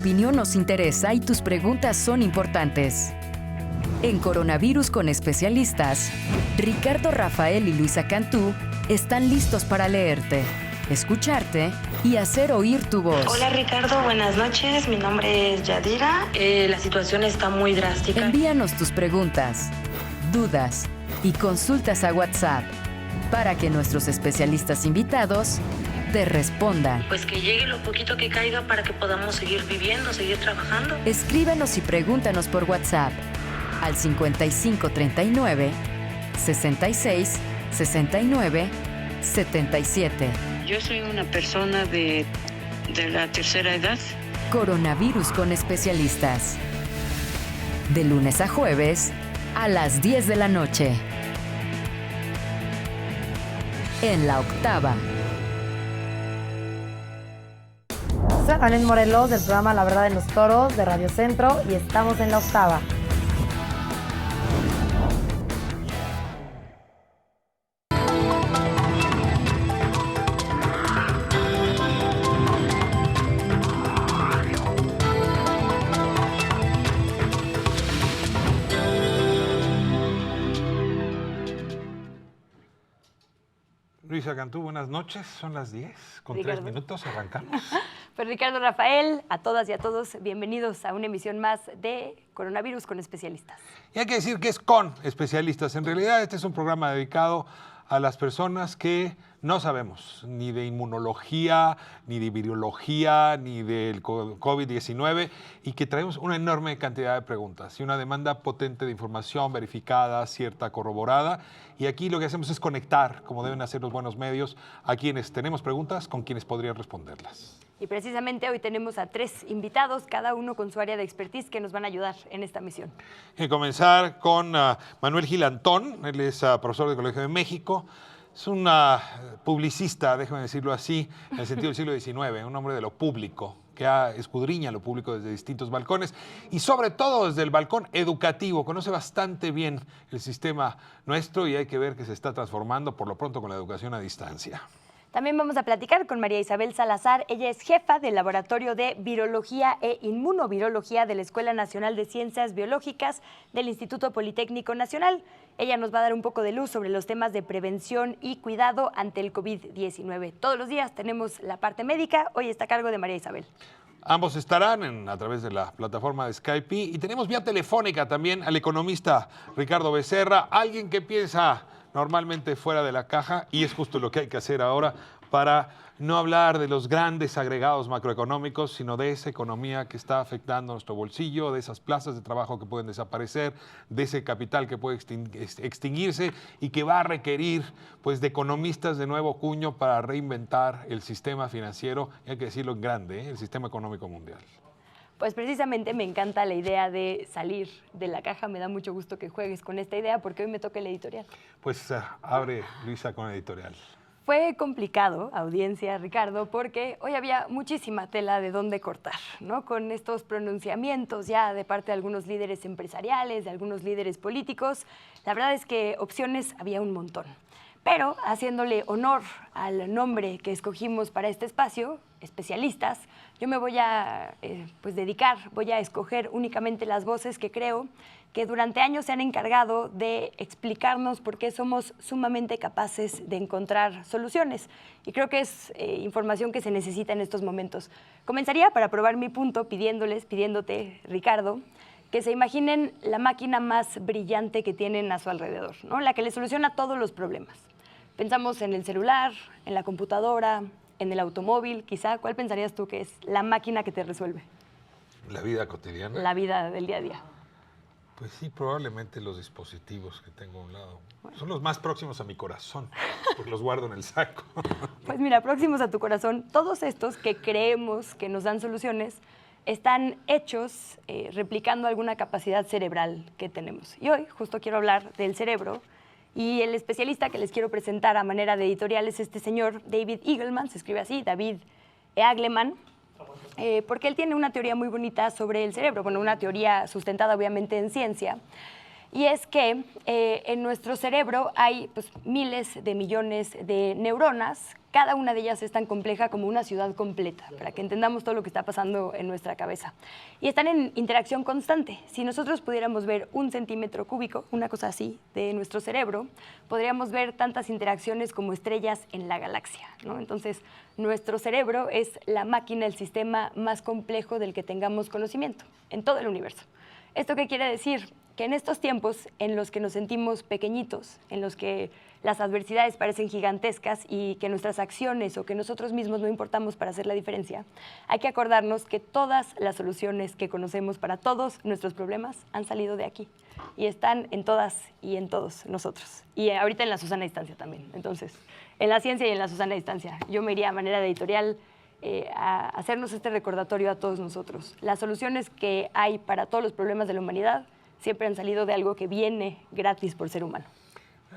Tu opinión nos interesa y tus preguntas son importantes. En Coronavirus con especialistas, Ricardo Rafael y Luisa Cantú están listos para leerte, escucharte y hacer oír tu voz. Hola Ricardo, buenas noches. Mi nombre es Yadira. La situación está muy drástica. Envíanos tus preguntas, dudas y consultas a WhatsApp para que nuestros especialistas invitados te respondan. Pues que llegue lo poquito que caiga para que podamos seguir viviendo, seguir trabajando. Escríbenos y pregúntanos por WhatsApp al 5539 66 69 77. Yo soy una persona de la tercera edad. Coronavirus con especialistas. De lunes a jueves a las 10 de la noche. En La Octava. Soy Anel Morelos del programa La Verdad en los Toros de Radio Centro y estamos en La Octava. Luisa Cantú, buenas noches. Son las 10, con Ricardo. 3 minutos arrancamos. Pues Ricardo Rafael, a todas y a todos, bienvenidos a una emisión más de Coronavirus con especialistas. Y hay que decir que es con especialistas. En realidad este es un programa dedicado a las personas que no sabemos ni de inmunología, ni de virología, ni del COVID-19 y que traemos una enorme cantidad de preguntas y una demanda potente de información verificada, cierta, corroborada. Y aquí lo que hacemos es conectar, como deben hacer los buenos medios, a quienes tenemos preguntas con quienes podrían responderlas. Y precisamente hoy tenemos a 3 invitados, cada uno con su área de expertise, que nos van a ayudar en esta misión. Y comenzar con Manuel Gilantón. Él es profesor del Colegio de México. Es un publicista, déjame decirlo así, en el sentido del siglo XIX, un hombre de lo público, que escudriña lo público desde distintos balcones y sobre todo desde el balcón educativo. Conoce bastante bien el sistema nuestro y hay que ver que se está transformando por lo pronto con la educación a distancia. También vamos a platicar con María Isabel Salazar. Ella es jefa del Laboratorio de Virología e Inmunovirología de la Escuela Nacional de Ciencias Biológicas del Instituto Politécnico Nacional. Ella nos va a dar un poco de luz sobre los temas de prevención y cuidado ante el COVID-19. Todos los días tenemos la parte médica. Hoy está a cargo de María Isabel. Ambos estarán a través de la plataforma de Skype y tenemos vía telefónica también al economista Ricardo Becerra, alguien que piensa normalmente fuera de la caja y es justo lo que hay que hacer ahora para no hablar de los grandes agregados macroeconómicos, sino de esa economía que está afectando nuestro bolsillo, de esas plazas de trabajo que pueden desaparecer, de ese capital que puede extinguirse y que va a requerir pues, de economistas de nuevo cuño para reinventar el sistema financiero, y hay que decirlo en grande, el sistema económico mundial. Pues precisamente me encanta la idea de salir de la caja. Me da mucho gusto que juegues con esta idea porque hoy me toca el editorial. Pues abre, Luisa, con el editorial. Fue complicado, audiencia, Ricardo, porque hoy había muchísima tela de dónde cortar, ¿no? Con estos pronunciamientos ya de parte de algunos líderes empresariales, de algunos líderes políticos. La verdad es que opciones había un montón. Pero haciéndole honor al nombre que escogimos para este espacio, especialistas, yo me voy a voy a escoger únicamente las voces que creo que durante años se han encargado de explicarnos por qué somos sumamente capaces de encontrar soluciones. Y creo que es información que se necesita en estos momentos. Comenzaría para probar mi punto pidiéndote, Ricardo, que se imaginen la máquina más brillante que tienen a su alrededor, ¿no? La que les soluciona todos los problemas. Pensamos en el celular, en la computadora, en el automóvil, quizá. ¿Cuál pensarías tú que es la máquina que te resuelve? La vida cotidiana. La vida del día a día. Pues sí, probablemente los dispositivos que tengo a un lado. Son los más próximos a mi corazón, porque los guardo en el saco. Pues mira, próximos a tu corazón, todos estos que creemos que nos dan soluciones están hechos replicando alguna capacidad cerebral que tenemos. Y hoy justo quiero hablar del cerebro. Y el especialista que les quiero presentar a manera de editorial es este señor David Eagleman, se escribe así, David Eagleman, porque él tiene una teoría muy bonita sobre el cerebro, bueno, una teoría sustentada obviamente en ciencia, Y es que en nuestro cerebro hay pues, miles de millones de neuronas. Cada una de ellas es tan compleja como una ciudad completa, para que entendamos todo lo que está pasando en nuestra cabeza. Y están en interacción constante. Si nosotros pudiéramos ver 1 centímetro cúbico, una cosa así, de nuestro cerebro, podríamos ver tantas interacciones como estrellas en la galaxia, ¿no? Entonces, nuestro cerebro es la máquina, el sistema más complejo del que tengamos conocimiento en todo el universo. ¿Esto qué quiere decir? Que en estos tiempos en los que nos sentimos pequeñitos, en los que las adversidades parecen gigantescas y que nuestras acciones o que nosotros mismos no importamos para hacer la diferencia, hay que acordarnos que todas las soluciones que conocemos para todos nuestros problemas han salido de aquí y están en todas y en todos nosotros. Y ahorita en la Susana Distancia también. Entonces, en la ciencia y en la Susana Distancia, yo me iría a manera de editorial a hacernos este recordatorio a todos nosotros. Las soluciones que hay para todos los problemas de la humanidad siempre han salido de algo que viene gratis por ser humano.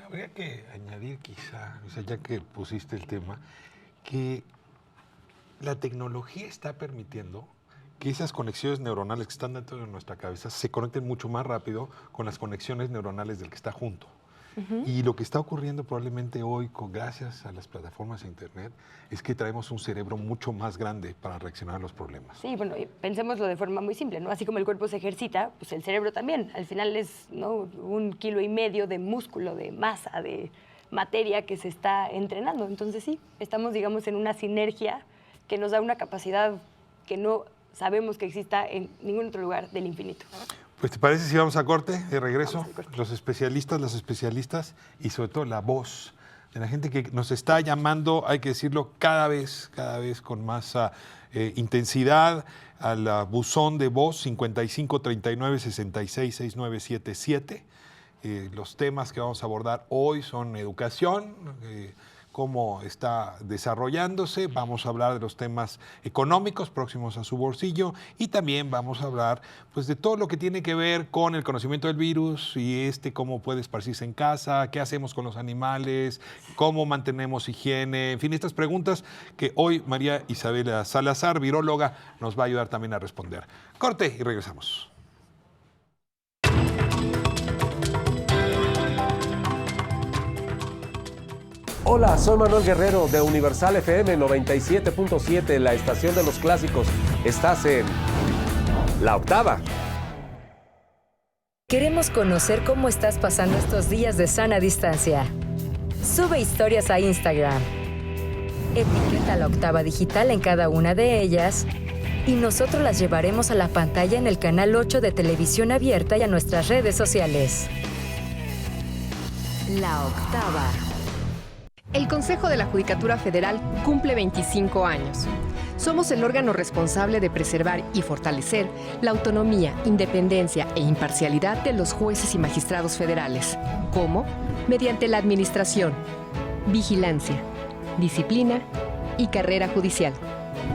Habría que añadir quizá, o sea, ya que pusiste el tema, que la tecnología está permitiendo que esas conexiones neuronales que están dentro de nuestra cabeza se conecten mucho más rápido con las conexiones neuronales del que está junto. Y lo que está ocurriendo probablemente hoy, gracias a las plataformas de Internet, es que traemos un cerebro mucho más grande para reaccionar a los problemas. Sí, bueno, pensémoslo de forma muy simple, ¿no? Así como el cuerpo se ejercita, pues el cerebro también. Al final es, ¿no?, 1,5 kilos de músculo, de masa, de materia que se está entrenando. Entonces sí, estamos, digamos, en una sinergia que nos da una capacidad que no sabemos que exista en ningún otro lugar del infinito. Pues, ¿te parece si vamos a corte? De regreso, los especialistas, las especialistas y sobre todo la voz de la gente que nos está llamando, hay que decirlo, cada vez con más intensidad al buzón de voz 55 39 66 69 77. Los temas que vamos a abordar hoy son educación, cómo está desarrollándose, vamos a hablar de los temas económicos próximos a su bolsillo y también vamos a hablar pues, de todo lo que tiene que ver con el conocimiento del virus y cómo puede esparcirse en casa, qué hacemos con los animales, cómo mantenemos higiene, en fin, estas preguntas que hoy María Isabela Salazar, viróloga, nos va a ayudar también a responder. Corte y regresamos. Hola, soy Manuel Guerrero de Universal FM 97.7, la estación de los clásicos. Estás en La Octava. Queremos conocer cómo estás pasando estos días de sana distancia. Sube historias a Instagram. Etiqueta La Octava Digital en cada una de ellas y nosotros las llevaremos a la pantalla en el canal 8 de Televisión Abierta y a nuestras redes sociales. La Octava. El Consejo de la Judicatura Federal cumple 25 años. Somos el órgano responsable de preservar y fortalecer la autonomía, independencia e imparcialidad de los jueces y magistrados federales. ¿Cómo? Mediante la administración, vigilancia, disciplina y carrera judicial,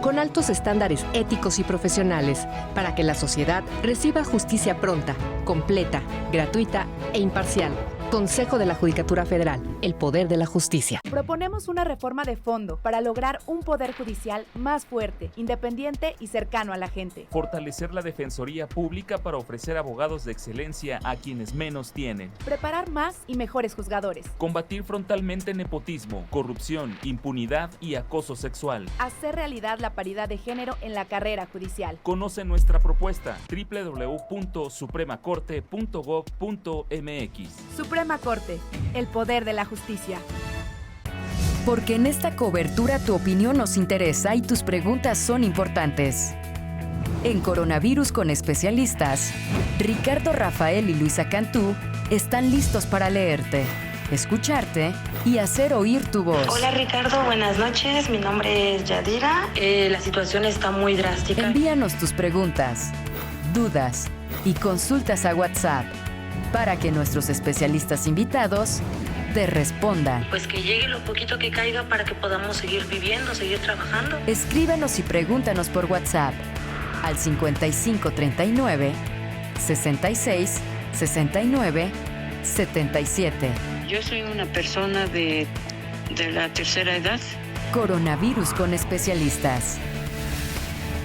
con altos estándares éticos y profesionales para que la sociedad reciba justicia pronta, completa, gratuita e imparcial. Consejo de la Judicatura Federal, el poder de la justicia. Proponemos una reforma de fondo para lograr un poder judicial más fuerte, independiente y cercano a la gente. Fortalecer la Defensoría Pública para ofrecer abogados de excelencia a quienes menos tienen. Preparar más y mejores juzgadores. Combatir frontalmente nepotismo, corrupción, impunidad y acoso sexual. Hacer realidad la paridad de género en la carrera judicial. Conoce nuestra propuesta www.supremacorte.gov.mx. Suprema Corte, el poder de la justicia. Porque en esta cobertura tu opinión nos interesa y tus preguntas son importantes. En Coronavirus con especialistas, Ricardo Rafael y Luisa Cantú están listos para leerte, escucharte y hacer oír tu voz. Hola Ricardo, buenas noches. Mi nombre es Yadira. La situación está muy drástica. Envíanos tus preguntas, dudas y consultas a WhatsApp para que nuestros especialistas invitados te respondan. Pues que llegue lo poquito que caiga para que podamos seguir viviendo, seguir trabajando. Escríbanos y pregúntanos por WhatsApp al 55 39 66 69 77. Yo soy una persona de la tercera edad. Coronavirus con especialistas.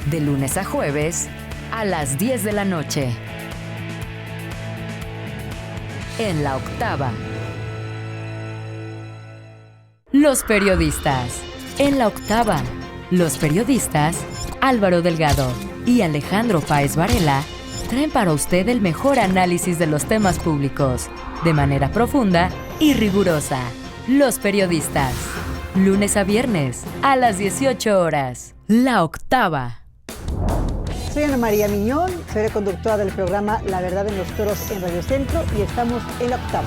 De lunes a jueves a las 10 de la noche. en La Octava. Los periodistas. En La Octava, los periodistas Álvaro Delgado y Alejandro Páez Varela traen para usted el mejor análisis de los temas públicos, de manera profunda y rigurosa. Los periodistas. Lunes a viernes, a las 18 horas. La Octava. Soy Ana María Miñón, soy la conductora del programa La Verdad en los Toros en Radio Centro y estamos en La Octava.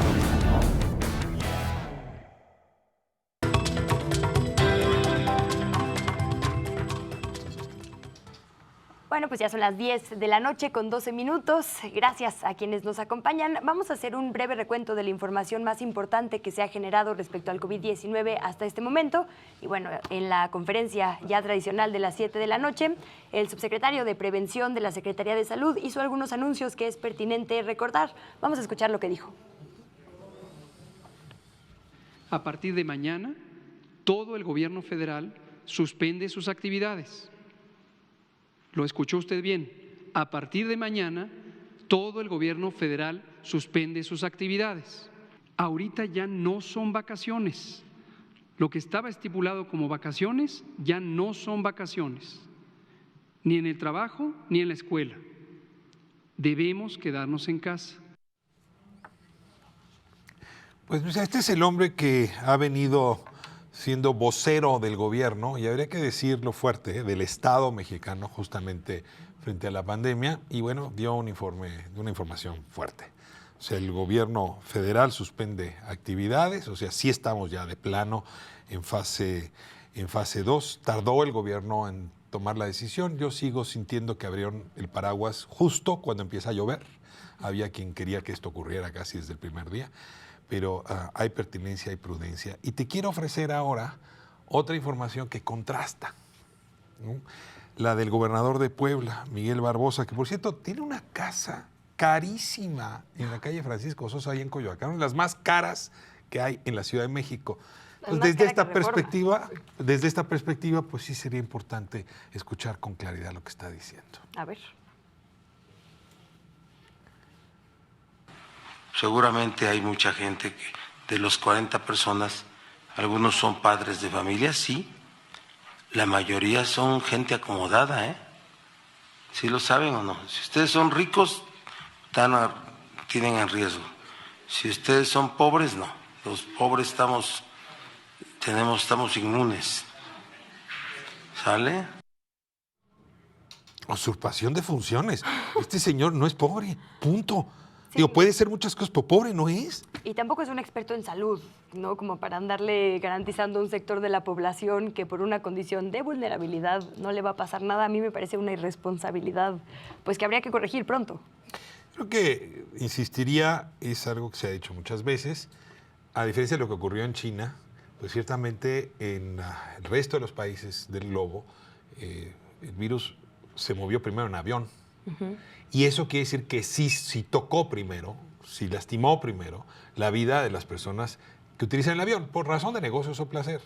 Bueno, pues ya son las 10 de la noche con 12 minutos. Gracias a quienes nos acompañan. Vamos a hacer un breve recuento de la información más importante que se ha generado respecto al COVID-19 hasta este momento. Y bueno, en la conferencia ya tradicional de las 7 de la noche, el subsecretario de Prevención de la Secretaría de Salud hizo algunos anuncios que es pertinente recordar. Vamos a escuchar lo que dijo. A partir de mañana, todo el gobierno federal suspende sus actividades. Lo escuchó usted bien. A partir de mañana, todo el gobierno federal suspende sus actividades. Ahorita ya no son vacaciones. Lo que estaba estipulado como vacaciones ya no son vacaciones, ni en el trabajo ni en la escuela. Debemos quedarnos en casa. Pues este es el hombre que ha venido siendo vocero del gobierno, y habría que decirlo fuerte, del Estado mexicano justamente frente a la pandemia, y bueno, dio un informe, una información fuerte. O sea, el gobierno federal suspende actividades, o sea, sí estamos ya de plano en fase 2. Tardó el gobierno en tomar la decisión. Yo sigo sintiendo que abrieron el paraguas justo cuando empieza a llover. Había quien quería que esto ocurriera casi desde el primer día. Pero hay pertinencia, hay prudencia. Y te quiero ofrecer ahora otra información que contrasta, ¿no? La del gobernador de Puebla, Miguel Barbosa, que por cierto tiene una casa carísima en la calle Francisco Sosa, ahí en Coyoacán, las más caras que hay en la Ciudad de México. Pues desde esta perspectiva, pues sí sería importante escuchar con claridad lo que está diciendo. A ver. Seguramente hay mucha gente que de los 40 personas, algunos son padres de familia, sí. La mayoría son gente acomodada, ¿eh? ¿Sí lo saben o no? Si ustedes son ricos, tienen en riesgo. Si ustedes son pobres, no. Los pobres estamos inmunes. ¿Sale? Usurpación de funciones. Este señor no es pobre, punto. Sí. Digo, puede ser muchas cosas, pero pobre no es. Y tampoco es un experto en salud, ¿no? Como para andarle garantizando a un sector de la población que por una condición de vulnerabilidad no le va a pasar nada. A mí me parece una irresponsabilidad, pues que habría que corregir pronto. Creo que, insistiría, es algo que se ha dicho muchas veces. A diferencia de lo que ocurrió en China, pues ciertamente en el resto de los países del globo, el virus se movió primero en avión. Uh-huh. Y eso quiere decir que sí tocó primero, sí lastimó primero la vida de las personas que utilizan el avión, por razón de negocios o placer.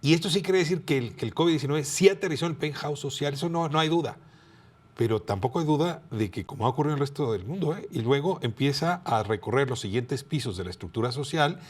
Y esto sí quiere decir que el COVID-19 sí aterrizó en el penthouse social, eso no hay duda. Pero tampoco hay duda de que, como ha ocurrido en el resto del mundo, y luego empieza a recorrer los siguientes pisos de la estructura social.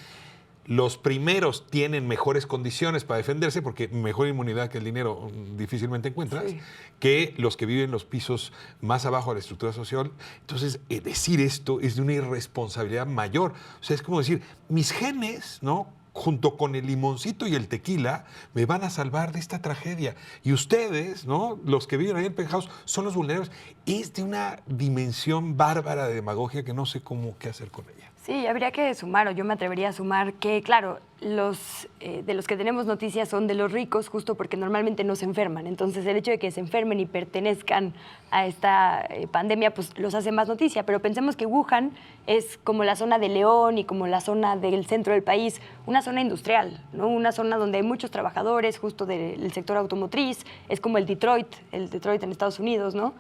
Los primeros tienen mejores condiciones para defenderse, porque mejor inmunidad que el dinero difícilmente encuentras, sí, que los que viven en los pisos más abajo de la estructura social. Entonces, decir esto es de una irresponsabilidad mayor. O sea, es como decir, mis genes, ¿no?, junto con el limoncito y el tequila, me van a salvar de esta tragedia. Y ustedes, ¿no?, los que viven ahí en el penthouse, son los vulnerables. Es de una dimensión bárbara de demagogia que no sé qué hacer con ella. Sí, habría que sumar, o yo me atrevería a sumar que, claro, de los que tenemos noticias son de los ricos, justo porque normalmente no se enferman. Entonces, el hecho de que se enfermen y pertenezcan a esta pandemia, pues los hace más noticia. Pero pensemos que Wuhan es como la zona de León y como la zona del centro del país, una zona industrial, ¿no? Una zona donde hay muchos trabajadores, justo del sector automotriz. Es como el Detroit en Estados Unidos, ¿no?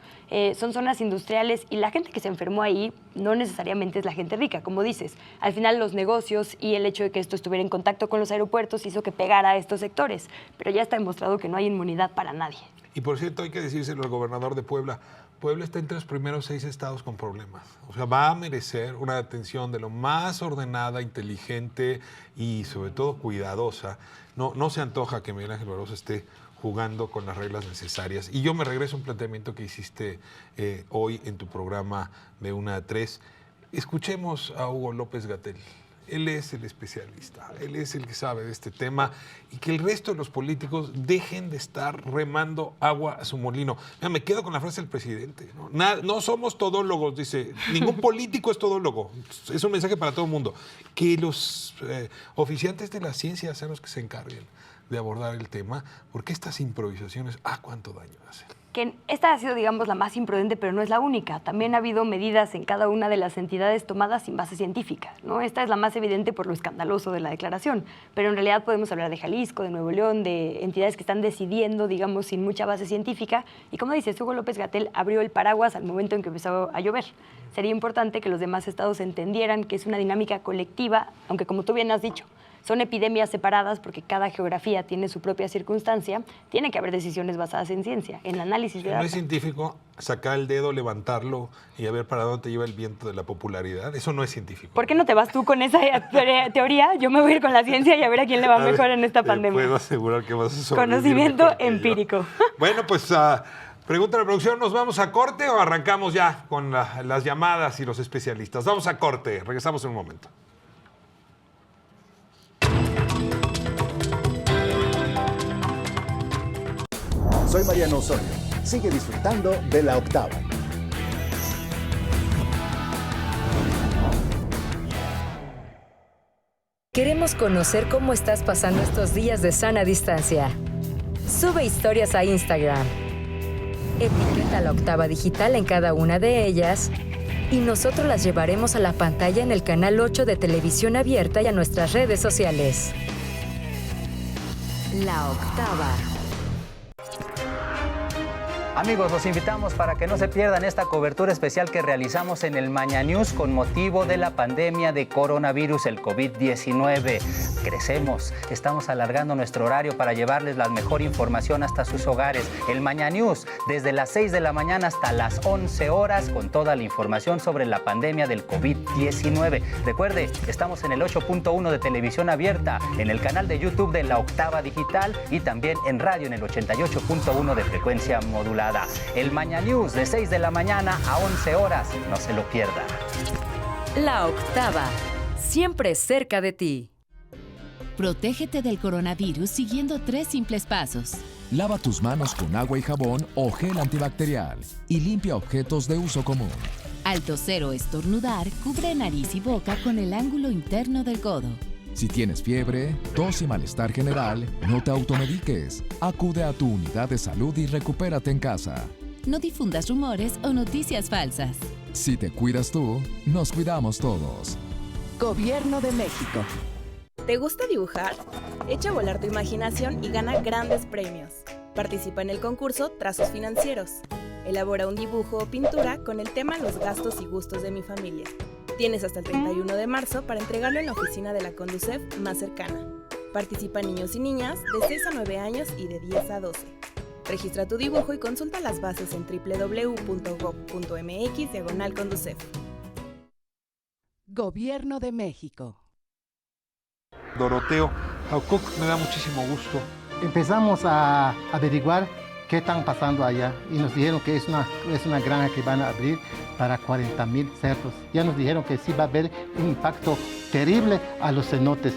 Son zonas industriales y la gente que se enfermó ahí no necesariamente es la gente rica, como dices. Al final, los negocios y el hecho de que esto estuviera en contacto con los aeropuertos hizo que pegara a estos sectores, pero ya está demostrado que no hay inmunidad para nadie. Y por cierto, hay que decírselo al gobernador de Puebla, Puebla está entre los primeros 6 estados con problemas. O sea, va a merecer una atención de lo más ordenada, inteligente y sobre todo cuidadosa. No se antoja que Miguel Ángel Barroso esté jugando con las reglas necesarias. Y yo me regreso a un planteamiento que hiciste hoy en tu programa de 1 a 3. Escuchemos a Hugo López-Gatell. Él es el especialista, él es el que sabe de este tema, y que el resto de los políticos dejen de estar remando agua a su molino. Mira, me quedo con la frase del presidente, ¿no? No somos todólogos, dice, ningún político es todólogo. Es un mensaje para todo el mundo. Que los oficiantes de la ciencia sean los que se encarguen de abordar el tema, porque estas improvisaciones, ¿cuánto daño hacen? Que esta ha sido, digamos, la más imprudente, pero no es la única. También ha habido medidas en cada una de las entidades tomadas sin base científica, ¿no? Esta es la más evidente por lo escandaloso de la declaración, pero en realidad podemos hablar de Jalisco, de Nuevo León, de entidades que están decidiendo, digamos, sin mucha base científica. Y como dices, Hugo López-Gatell abrió el paraguas al momento en que empezó a llover. Sería importante que los demás estados entendieran que es una dinámica colectiva, aunque como tú bien has dicho, son epidemias separadas porque cada geografía tiene su propia circunstancia, tiene que haber decisiones basadas en ciencia, en análisis de datos. ¿No es científico sacar el dedo, levantarlo y a ver para dónde te lleva el viento de la popularidad? Eso no es científico. ¿Por qué no te vas tú con esa teoría? Yo me voy a ir con la ciencia y a ver a quién le va mejor en esta pandemia. Puedo asegurar que vas a sobrevivir. Conocimiento empírico. Bueno, pues pregunta de la producción, ¿nos vamos a corte o arrancamos ya con las llamadas y los especialistas? Vamos a corte, regresamos en un momento. Soy Mariano Osorio. Sigue disfrutando de La Octava. Queremos conocer cómo estás pasando estos días de sana distancia. Sube historias a Instagram. Etiqueta La Octava Digital en cada una de ellas y nosotros las llevaremos a la pantalla en el canal 8 de Televisión Abierta y a nuestras redes sociales. La Octava. Amigos, los invitamos para que no se pierdan esta cobertura especial que realizamos en el Maña News con motivo de la pandemia de coronavirus, el COVID-19. Crecemos, estamos alargando nuestro horario para llevarles la mejor información hasta sus hogares. El Maña News, desde las 6 de la mañana hasta las 11 horas, con toda la información sobre la pandemia del COVID-19. Recuerde, estamos en el 8.1 de Televisión Abierta, en el canal de YouTube de La Octava Digital y también en radio en el 88.1 de frecuencia modulada. El Maña News de 6 de la mañana a 11 horas. No se lo pierda. La Octava, siempre cerca de ti. Protégete del coronavirus siguiendo 3 simples pasos. Lava tus manos con agua y jabón o gel antibacterial y limpia objetos de uso común. Al toser o estornudar, cubre nariz y boca con el ángulo interno del codo. Si tienes fiebre, tos y malestar general, no te automediques. Acude a tu unidad de salud y recupérate en casa. No difundas rumores o noticias falsas. Si te cuidas tú, nos cuidamos todos. Gobierno de México. ¿Te gusta dibujar? Echa a volar tu imaginación y gana grandes premios. Participa en el concurso Trazos Financieros. Elabora un dibujo o pintura con el tema Los gastos y gustos de mi familia. Tienes hasta el 31 de marzo para entregarlo en la oficina de la Conducef más cercana. Participan niños y niñas de 6 a 9 años y de 10 a 12. Registra tu dibujo y consulta las bases en www.gov.mx/Conducef. Gobierno de México. Doroteo Aucoc, me da muchísimo gusto. Empezamos a averiguar qué están pasando allá y nos dijeron que es una granja que van a abrir para 40,000 cerdos. Ya nos dijeron que sí va a haber un impacto terrible a los cenotes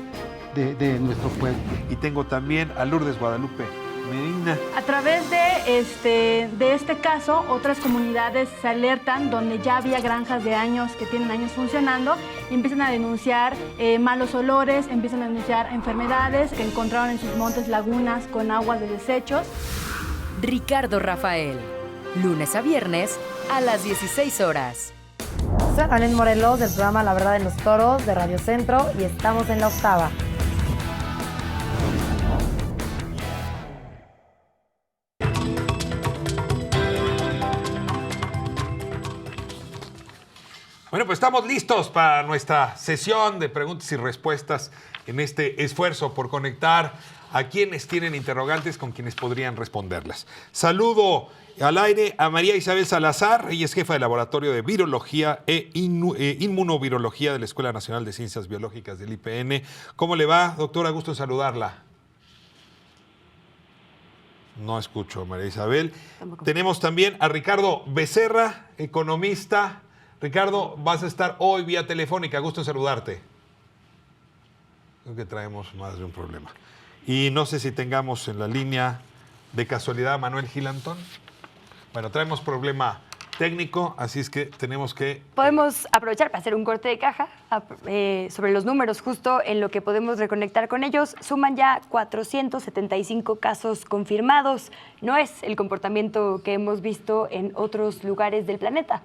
de nuestro pueblo. Y tengo también a Lourdes Guadalupe Medina. A través de este caso, otras comunidades se alertan donde ya había granjas de años que tienen años funcionando y empiezan a denunciar malos olores, empiezan a denunciar enfermedades que encontraron en sus montes lagunas con aguas de desechos. Ricardo Rafael, lunes a viernes a las 16 horas. Soy Anet Morelos del programa La Verdad en los Toros de Radio Centro y estamos en La Octava. Bueno, pues estamos listos para nuestra sesión de preguntas y respuestas en este esfuerzo por conectar a quienes tienen interrogantes con quienes podrían responderlas. Saludo al aire a María Isabel Salazar, ella es jefa de Laboratorio de Virología e Inmunovirología de la Escuela Nacional de Ciencias Biológicas del IPN. ¿Cómo le va, doctora? Gusto en saludarla. No escucho a María Isabel. Tampoco. Tenemos también a Ricardo Becerra, economista. Ricardo, vas a estar hoy vía telefónica. Gusto en saludarte. Creo que traemos más de un problema. Y no sé si tengamos en la línea de casualidad a Manuel Gilantón. Bueno, traemos problema técnico, así es que tenemos que... Podemos aprovechar para hacer un corte de caja sobre los números, justo en lo que podemos reconectar con ellos. Suman ya 475 casos confirmados. No es el comportamiento que hemos visto en otros lugares del planeta.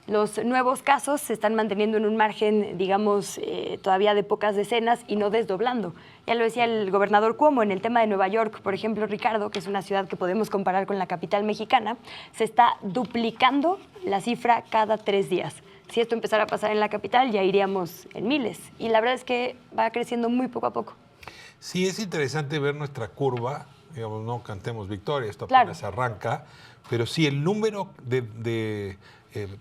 Los nuevos casos se están manteniendo en un margen, digamos, todavía de pocas decenas y no desdoblando. Ya lo decía el gobernador Cuomo en el tema de Nueva York, por ejemplo, Ricardo, que es una ciudad que podemos comparar con la capital mexicana, se está duplicando la cifra cada 3 días. Si esto empezara a pasar en la capital, ya iríamos en miles. Y la verdad es que va creciendo muy poco a poco. Sí, es interesante ver nuestra curva. Digamos, no cantemos victoria, esto apenas arranca. Pero sí, el número de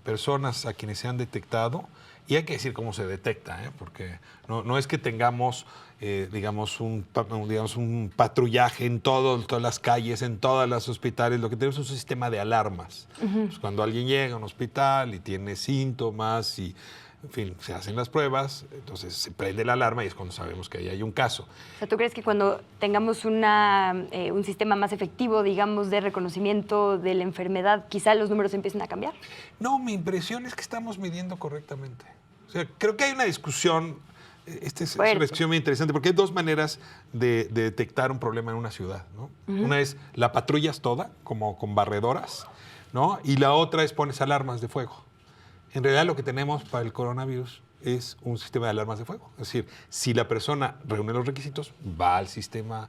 personas a quienes se han detectado, y hay que decir cómo se detecta, porque no es que tengamos, digamos, un patrullaje en todas las calles, en todos los hospitales. Lo que tenemos es un sistema de alarmas. Pues cuando alguien llega a un hospital y tiene síntomas y, en fin, se hacen las pruebas, entonces se prende la alarma y es cuando sabemos que ahí hay un caso. O sea, ¿tú crees que cuando tengamos un sistema más efectivo, digamos, de reconocimiento de la enfermedad, quizá los números empiecen a cambiar? No, mi impresión es que estamos midiendo correctamente. O sea, creo que hay una discusión, es una discusión muy interesante, porque hay dos maneras de detectar un problema en una ciudad, ¿no? Una es la patrullas toda, como con barredoras, ¿no? Y la otra es pones alarmas de fuego. En realidad lo que tenemos para el coronavirus es un sistema de alarmas de fuego. Es decir, si la persona reúne los requisitos, va al sistema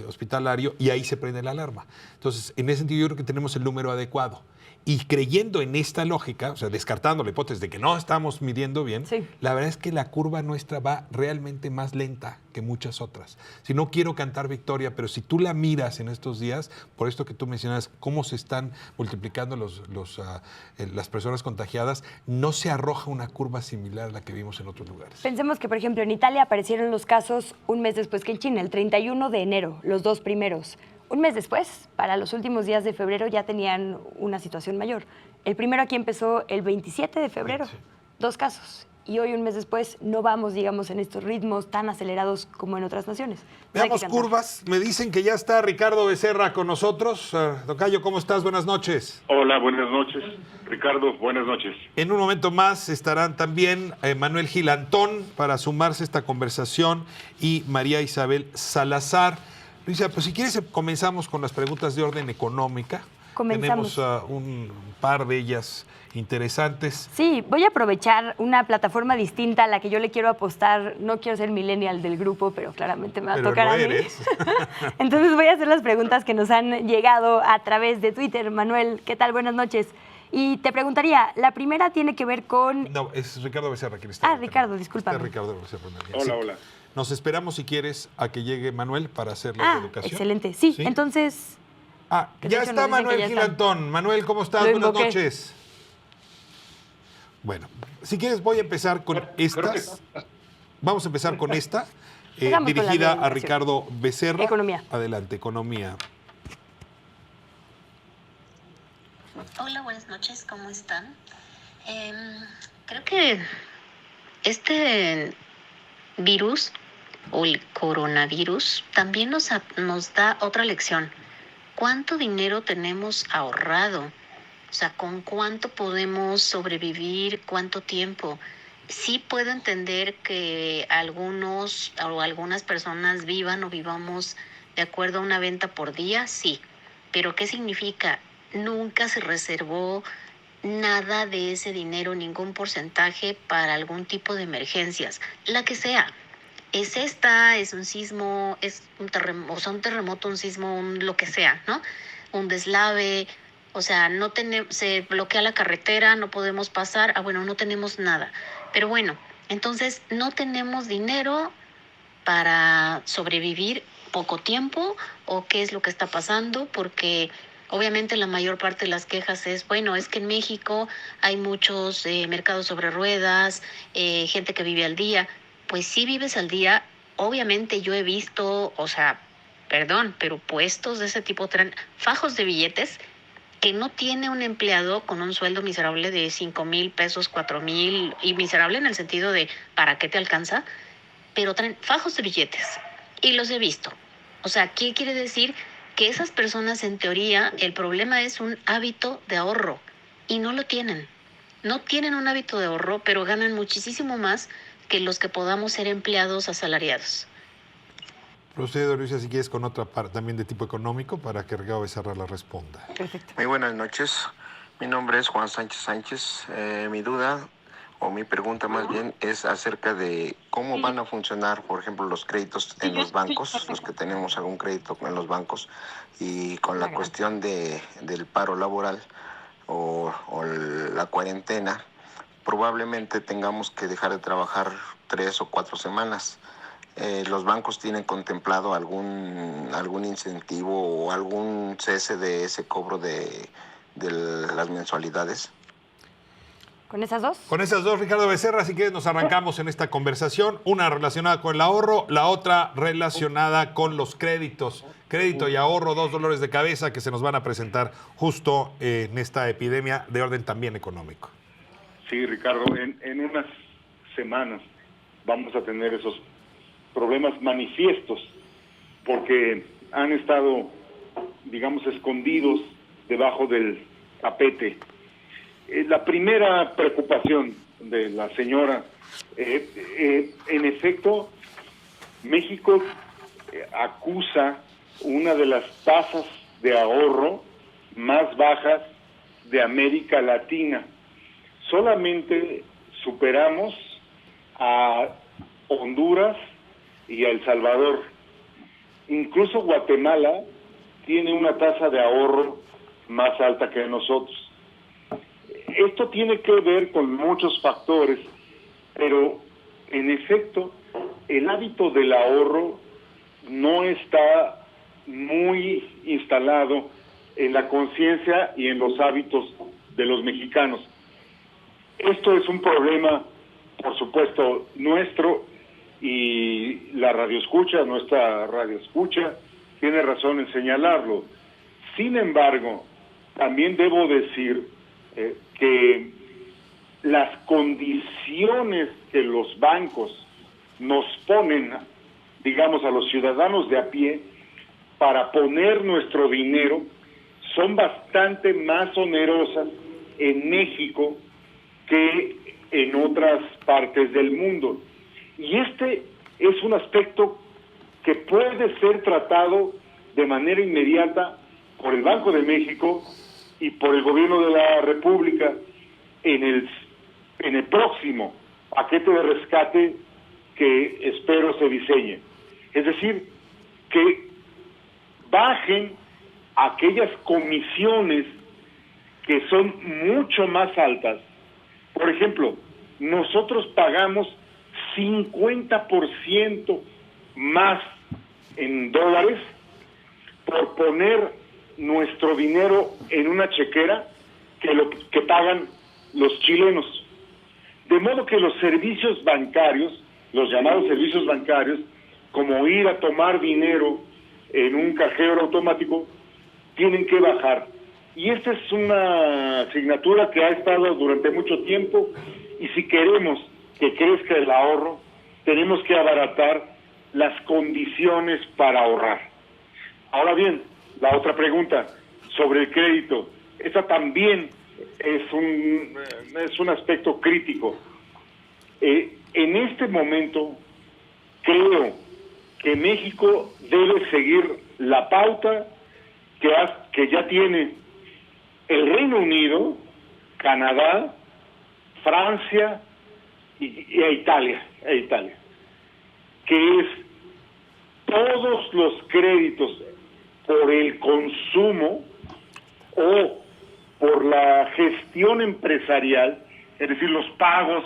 hospitalario y ahí se prende la alarma. Entonces, en ese sentido yo creo que tenemos el número adecuado. Y creyendo en esta lógica, o sea, descartando la hipótesis de que no estamos midiendo bien, la verdad es que la curva nuestra va realmente más lenta que muchas otras. Si no quiero cantar victoria, pero si tú la miras en estos días, por esto que tú mencionas, cómo se están multiplicando las personas contagiadas, no se arroja una curva similar a la que vimos en otros lugares. Pensemos que, por ejemplo, en Italia aparecieron los casos un mes después que en China, el 31 de enero, los 2 primeros. Un mes después, para los últimos días de febrero, ya tenían una situación mayor. El primero aquí empezó el 27 de febrero, 2 casos. Y hoy, un mes después, no vamos, digamos, en estos ritmos tan acelerados como en otras naciones. Veamos curvas. Me dicen que ya está Ricardo Becerra con nosotros. Tocayo, ¿cómo estás? Buenas noches. Hola, buenas noches. Ricardo, buenas noches. En un momento más estarán también Manuel Gilantón para sumarse a esta conversación y María Isabel Salazar. Luisa, pues si quieres comenzamos con las preguntas de orden económica. Comenzamos. Tenemos un par de ellas interesantes. Sí, voy a aprovechar una plataforma distinta a la que yo le quiero apostar. No quiero ser millennial del grupo, pero claramente me va a tocar a mí. Entonces voy a hacer las preguntas que nos han llegado a través de Twitter. Manuel, ¿qué tal? Buenas noches. Y te preguntaría, la primera tiene que ver con... No, es Ricardo Becerra quien está. Ricardo, discúlpame. Está Ricardo Becerra. Hola, hola. Nos esperamos, si quieres, a que llegue Manuel para hacer la educación. Excelente. Sí, entonces... ya está Manuel Gilantón. Manuel, ¿cómo estás? Buenas noches. Bueno, si quieres voy a empezar con estas. Vamos a empezar con esta, dirigida a Ricardo Becerra. Economía. Adelante, economía. Hola, buenas noches, ¿cómo están? Creo que este virus o el coronavirus también nos da otra lección. ¿Cuánto dinero tenemos ahorrado? O sea, ¿con cuánto podemos sobrevivir? ¿Cuánto tiempo? Sí puedo entender que algunos o algunas personas vivan o vivamos de acuerdo a una venta por día, sí. Pero ¿qué significa? Nunca se reservó nada de ese dinero, ningún porcentaje para algún tipo de emergencias, la que sea. Es un sismo, es un terremoto, un sismo, lo que sea, ¿no? Un deslave, o sea, se bloquea la carretera, no podemos pasar, no tenemos nada. Pero bueno, entonces no tenemos dinero para sobrevivir poco tiempo o qué es lo que está pasando? Porque obviamente la mayor parte de las quejas es, bueno, es que en México hay muchos mercados sobre ruedas, gente que vive al día. Pues sí vives al día. Obviamente yo he visto, perdón, pero puestos de ese tipo traen fajos de billetes que no tiene un empleado con un sueldo miserable de 5,000 pesos, 4,000, y miserable en el sentido de ¿para qué te alcanza? Pero traen fajos de billetes y los he visto. ¿Qué quiere decir? Que esas personas, en teoría, el problema es un hábito de ahorro y no lo tienen. No tienen un hábito de ahorro, pero ganan muchísimo más que los que podamos ser empleados asalariados. Procede, Luisa, si quieres, con otra parte también de tipo económico para que Ricardo Becerra la responda. Perfecto. Muy buenas noches. Mi nombre es Juan Sánchez Sánchez. Mi duda, o mi pregunta más bien, es acerca de cómo van a funcionar, por ejemplo, los créditos en los bancos, los que tenemos algún crédito en los bancos, y con la cuestión del paro laboral o la cuarentena. Probablemente tengamos que dejar de trabajar 3 o 4 semanas. ¿Los bancos tienen contemplado algún incentivo o algún cese de ese cobro de las mensualidades? ¿Con esas dos? Con esas dos, Ricardo Becerra, así que nos arrancamos en esta conversación. Una relacionada con el ahorro, la otra relacionada con los créditos. Crédito y ahorro, dos dolores de cabeza que se nos van a presentar justo en esta epidemia de orden también económico. Sí, Ricardo, en unas semanas vamos a tener esos problemas manifiestos porque han estado, digamos, escondidos debajo del tapete. La primera preocupación de la señora, en efecto, México acusa una de las tasas de ahorro más bajas de América Latina. Solamente superamos a Honduras y a El Salvador. Incluso Guatemala tiene una tasa de ahorro más alta que nosotros. Esto tiene que ver con muchos factores, pero en efecto el hábito del ahorro no está muy instalado en la conciencia y en los hábitos de los mexicanos. Esto es un problema, por supuesto, nuestro, y la nuestra radioescucha, tiene razón en señalarlo. Sin embargo, también debo decir que las condiciones que los bancos nos ponen, digamos, a los ciudadanos de a pie, para poner nuestro dinero, son bastante más onerosas en México que en otras partes del mundo. Y este es un aspecto que puede ser tratado de manera inmediata por el Banco de México y por el Gobierno de la República en el próximo paquete de rescate que espero se diseñe. Es decir, que bajen aquellas comisiones que son mucho más altas. Por ejemplo, nosotros pagamos 50% más en dólares por poner nuestro dinero en una chequera que lo que pagan los chilenos. De modo que los servicios bancarios, los llamados servicios bancarios, como ir a tomar dinero en un cajero automático, tienen que bajar. Y esta es una asignatura que ha estado durante mucho tiempo, y si queremos que crezca el ahorro, tenemos que abaratar las condiciones para ahorrar. Ahora bien, la otra pregunta sobre el crédito, esa también es un aspecto crítico. En este momento creo que México debe seguir la pauta que ya tiene el Reino Unido, Canadá, Francia e Italia, que es todos los créditos por el consumo o por la gestión empresarial, es decir, los pagos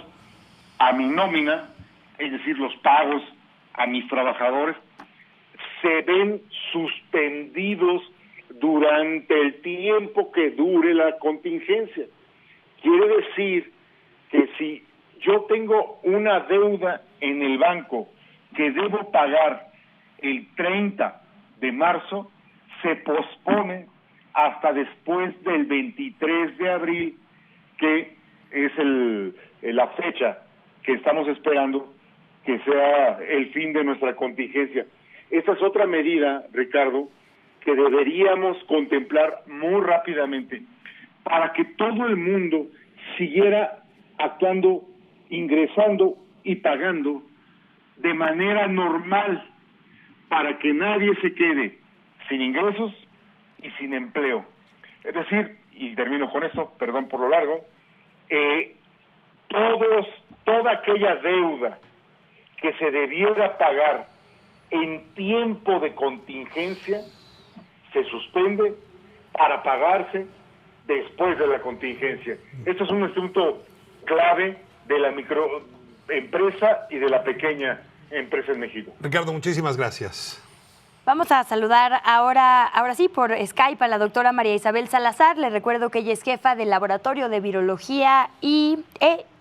a mi nómina, es decir, los pagos a mis trabajadores, se ven suspendidos durante el tiempo que dure la contingencia. Quiere decir que si yo tengo una deuda en el banco que debo pagar el 30 de marzo, se pospone hasta después del 23 de abril, que es la fecha que estamos esperando que sea el fin de nuestra contingencia. Esta es otra medida, Ricardo, que deberíamos contemplar muy rápidamente para que todo el mundo siguiera actuando, ingresando y pagando de manera normal, para que nadie se quede sin ingresos y sin empleo. Es decir, y termino con esto, perdón por lo largo, toda aquella deuda que se debiera pagar en tiempo de contingencia se suspende para pagarse después de la contingencia. Esto es un asunto clave de la microempresa y de la pequeña empresa en México. Ricardo, muchísimas gracias. Vamos a saludar ahora sí por Skype a la doctora María Isabel Salazar. Le recuerdo que ella es jefa del Laboratorio de Virología e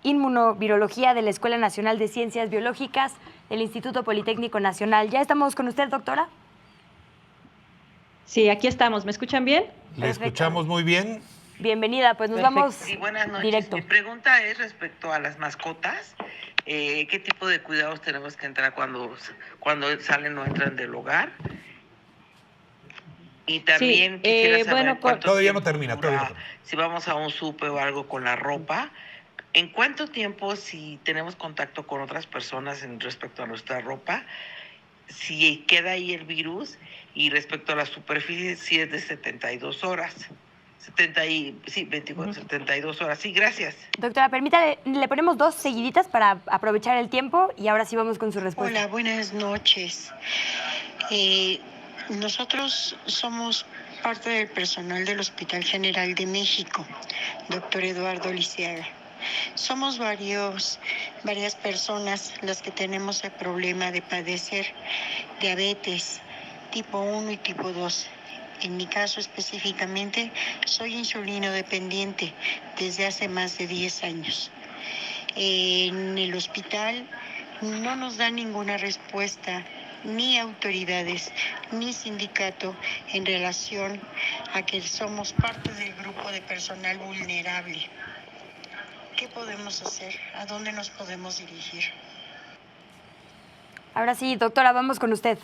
Inmunovirología de la Escuela Nacional de Ciencias Biológicas del Instituto Politécnico Nacional. ¿Ya estamos con usted, doctora? Sí, aquí estamos. ¿Me escuchan bien? Le escuchamos muy bien. Bienvenida, pues nos vamos sí, buenas noches. directo. Mi pregunta es respecto a las mascotas. ¿Qué tipo de cuidados tenemos que entrar cuando salen o entran del hogar? Y también quisiera saber todavía no termina. Si vamos a un súper o algo con la ropa, ¿en cuánto tiempo, si tenemos contacto con otras personas respecto a nuestra ropa, si queda ahí el virus? Y respecto a la superficie, si es de 72 horas. 72 horas. Sí, gracias. Doctora, permítale, le ponemos 2 seguiditas para aprovechar el tiempo y ahora sí vamos con su respuesta. Hola, buenas noches. Nosotros somos parte del personal del Hospital General de México, doctor Eduardo Lisiaga. Somos varias personas las que tenemos el problema de padecer diabetes tipo 1 y tipo 2. En mi caso específicamente, soy insulino dependiente desde hace más de 10 años. En el hospital no nos dan ninguna respuesta, ni autoridades, ni sindicato, en relación a que somos parte del grupo de personal vulnerable. ¿Qué podemos hacer? ¿A dónde nos podemos dirigir? Ahora sí, doctora, vamos con usted.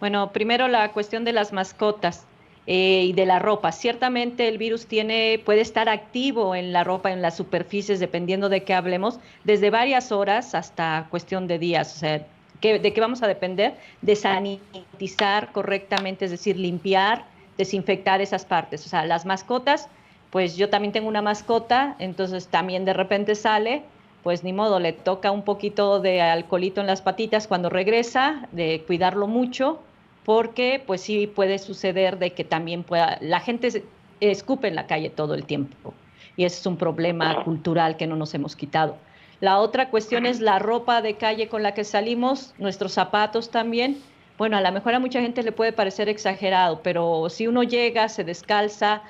Bueno, primero la cuestión de las mascotas y de la ropa. Ciertamente el virus puede estar activo en la ropa, en las superficies, dependiendo de qué hablemos, desde varias horas hasta cuestión de días. O sea, ¿de qué vamos a depender? De sanitizar correctamente, es decir, limpiar, desinfectar esas partes. O sea, las mascotas, pues yo también tengo una mascota, entonces también de repente sale, pues ni modo, le toca un poquito de alcoholito en las patitas cuando regresa, de cuidarlo mucho, porque pues sí puede suceder de que también la gente escupe en la calle todo el tiempo y ese es un problema cultural que no nos hemos quitado. La otra cuestión es la ropa de calle con la que salimos, nuestros zapatos también. Bueno, a lo mejor a mucha gente le puede parecer exagerado, pero si uno llega, se descalza,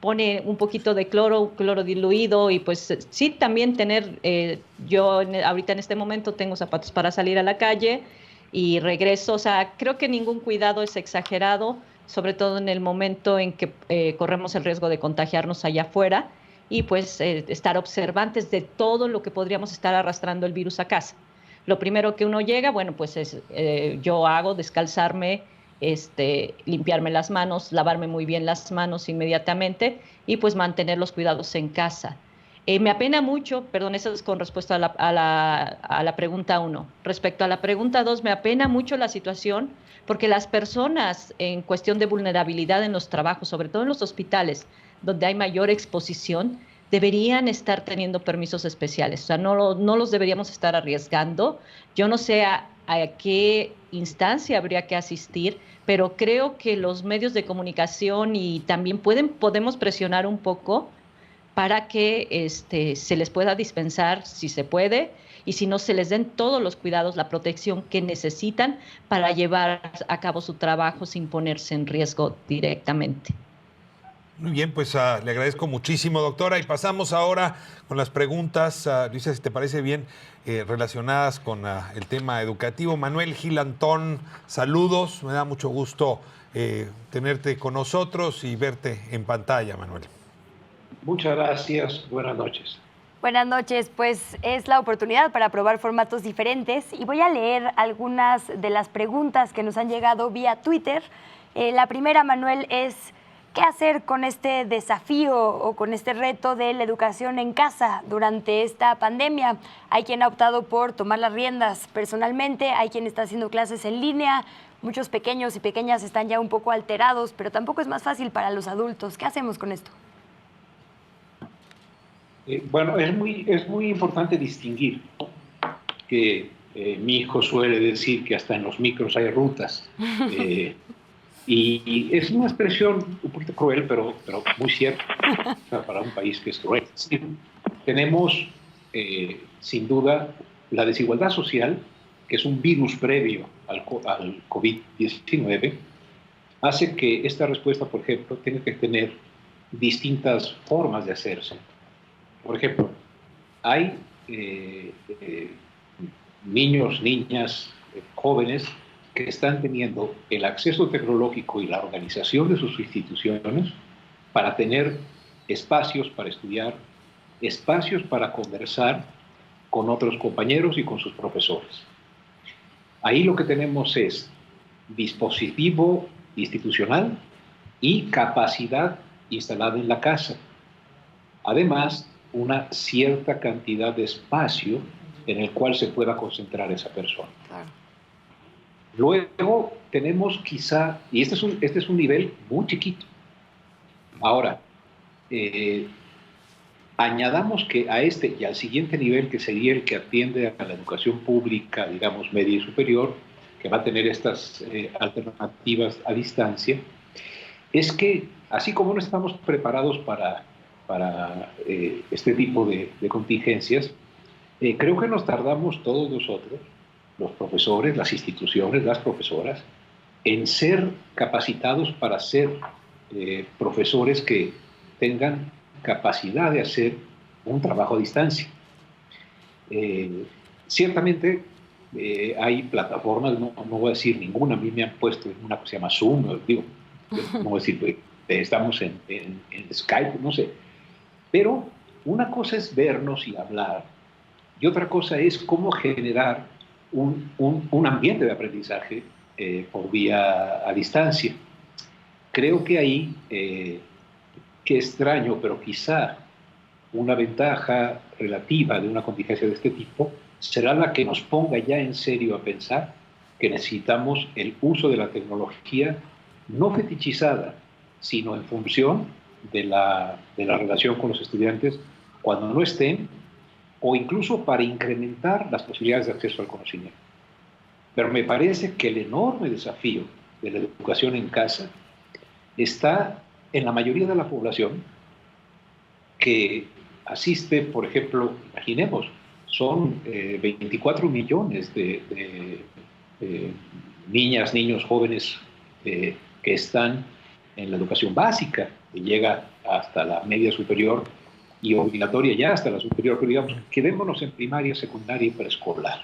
pone un poquito de cloro diluido y pues sí también tener, yo ahorita en este momento tengo zapatos para salir a la calle y regreso, o sea, creo que ningún cuidado es exagerado, sobre todo en el momento en que corremos el riesgo de contagiarnos allá afuera y pues estar observantes de todo lo que podríamos estar arrastrando el virus a casa. Lo primero que uno llega, bueno, pues es, yo hago descalzarme, limpiarme las manos, lavarme muy bien las manos inmediatamente y pues mantener los cuidados en casa. Me apena mucho, perdón, eso es con respuesta a la pregunta 1. Respecto a la pregunta 2, me apena mucho la situación porque las personas en cuestión de vulnerabilidad en los trabajos, sobre todo en los hospitales, donde hay mayor exposición, deberían estar teniendo permisos especiales. O sea, no los deberíamos estar arriesgando. Yo no sé a qué instancia habría que asistir, pero creo que los medios de comunicación y también podemos presionar un poco para que se les pueda dispensar, si se puede, y si no, se les den todos los cuidados, la protección que necesitan para llevar a cabo su trabajo sin ponerse en riesgo directamente. Muy bien, pues le agradezco muchísimo, doctora. Y pasamos ahora con las preguntas, Luisa, si te parece bien, relacionadas con el tema educativo. Manuel Gil Antón, saludos. Me da mucho gusto tenerte con nosotros y verte en pantalla, Manuel. Muchas gracias. Buenas noches. Buenas noches, pues es la oportunidad para probar formatos diferentes y voy a leer algunas de las preguntas que nos han llegado vía Twitter. La primera, Manuel, es ¿qué hacer con este desafío o con este reto de la educación en casa durante esta pandemia? Hay quien ha optado por tomar las riendas personalmente, hay quien está haciendo clases en línea, muchos pequeños y pequeñas están ya un poco alterados, pero tampoco es más fácil para los adultos. ¿Qué hacemos con esto? Bueno, es muy importante distinguir que mi hijo suele decir que hasta en los micros hay rutas. Y es una expresión un poquito cruel, pero muy cierta para un país que es cruel. Tenemos, sin duda, la desigualdad social, que es un virus previo al COVID-19, hace que esta respuesta, por ejemplo, tenga que tener distintas formas de hacerse. Por ejemplo, hay niños, niñas, jóvenes que están teniendo el acceso tecnológico y la organización de sus instituciones para tener espacios para estudiar, espacios para conversar con otros compañeros y con sus profesores. Ahí lo que tenemos es dispositivo institucional y capacidad instalada en la casa. Además, una cierta cantidad de espacio en el cual se pueda concentrar esa persona. Claro. Luego tenemos quizá, y este es un nivel muy chiquito. Ahora, añadamos que a este y al siguiente nivel, que sería el que atiende a la educación pública, digamos, media y superior, que va a tener estas alternativas a distancia, es que, así como no estamos preparados para este tipo de contingencias, creo que nos tardamos todos nosotros, los profesores, las instituciones, las profesoras, en ser capacitados para ser profesores que tengan capacidad de hacer un trabajo a distancia. Ciertamente hay plataformas, no voy a decir ninguna, a mí me han puesto en una que se llama Zoom, no voy a decir, estamos en Skype, no sé. Pero una cosa es vernos y hablar, y otra cosa es cómo generar un ambiente de aprendizaje por vía a distancia. Creo que ahí, qué extraño, pero quizá una ventaja relativa de una contingencia de este tipo será la que nos ponga ya en serio a pensar que necesitamos el uso de la tecnología no fetichizada, sino en función de la relación con los estudiantes cuando no estén, o incluso para incrementar las posibilidades de acceso al conocimiento. Pero me parece que el enorme desafío de la educación en casa está en la mayoría de la población que asiste, por ejemplo, imaginemos, son 24 millones de niñas, niños, jóvenes que están en la educación básica, que llega hasta la media superior y obligatoria ya hasta la superior, pero digamos, quedémonos en primaria, secundaria y preescolar.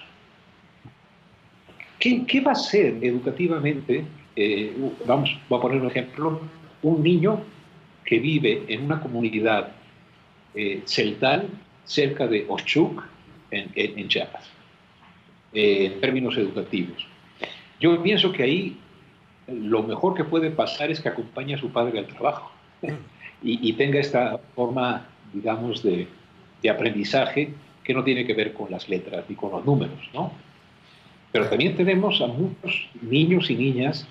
¿Qué va a ser educativamente? Voy a poner un ejemplo, un niño que vive en una comunidad celtal cerca de Ochuc, en Chiapas, en términos educativos. Yo pienso que ahí lo mejor que puede pasar es que acompañe a su padre al trabajo y tenga esta forma, digamos, de aprendizaje que no tiene que ver con las letras ni con los números, ¿no? Pero también tenemos a muchos niños y niñas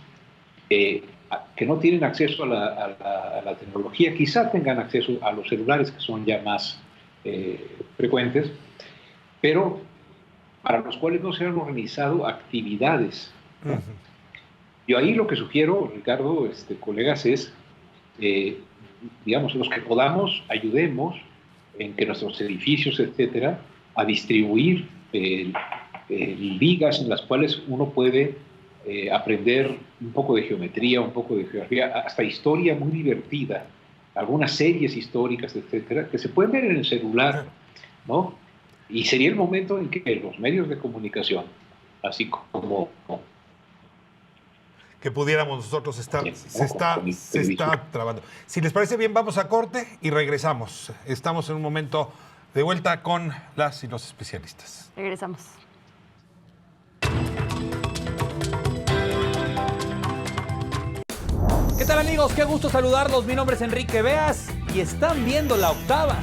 que no tienen acceso a la tecnología, quizá tengan acceso a los celulares, que son ya más frecuentes, pero para los cuales no se han organizado actividades. Uh-huh. Yo ahí lo que sugiero, Ricardo, colegas, es, digamos, los que podamos, ayudemos en que nuestros edificios, etcétera, a distribuir ligas en las cuales uno puede aprender un poco de geometría, un poco de geografía, hasta historia muy divertida, algunas series históricas, etcétera, que se pueden ver en el celular, ¿no? Y sería el momento en que los medios de comunicación, así como que pudiéramos nosotros estar, se está trabando. Si les parece bien, vamos a corte y regresamos. Estamos en un momento de vuelta con las y los especialistas. Regresamos. ¿Qué tal, amigos? Qué gusto saludarlos. Mi nombre es Enrique Beas y están viendo La Octava.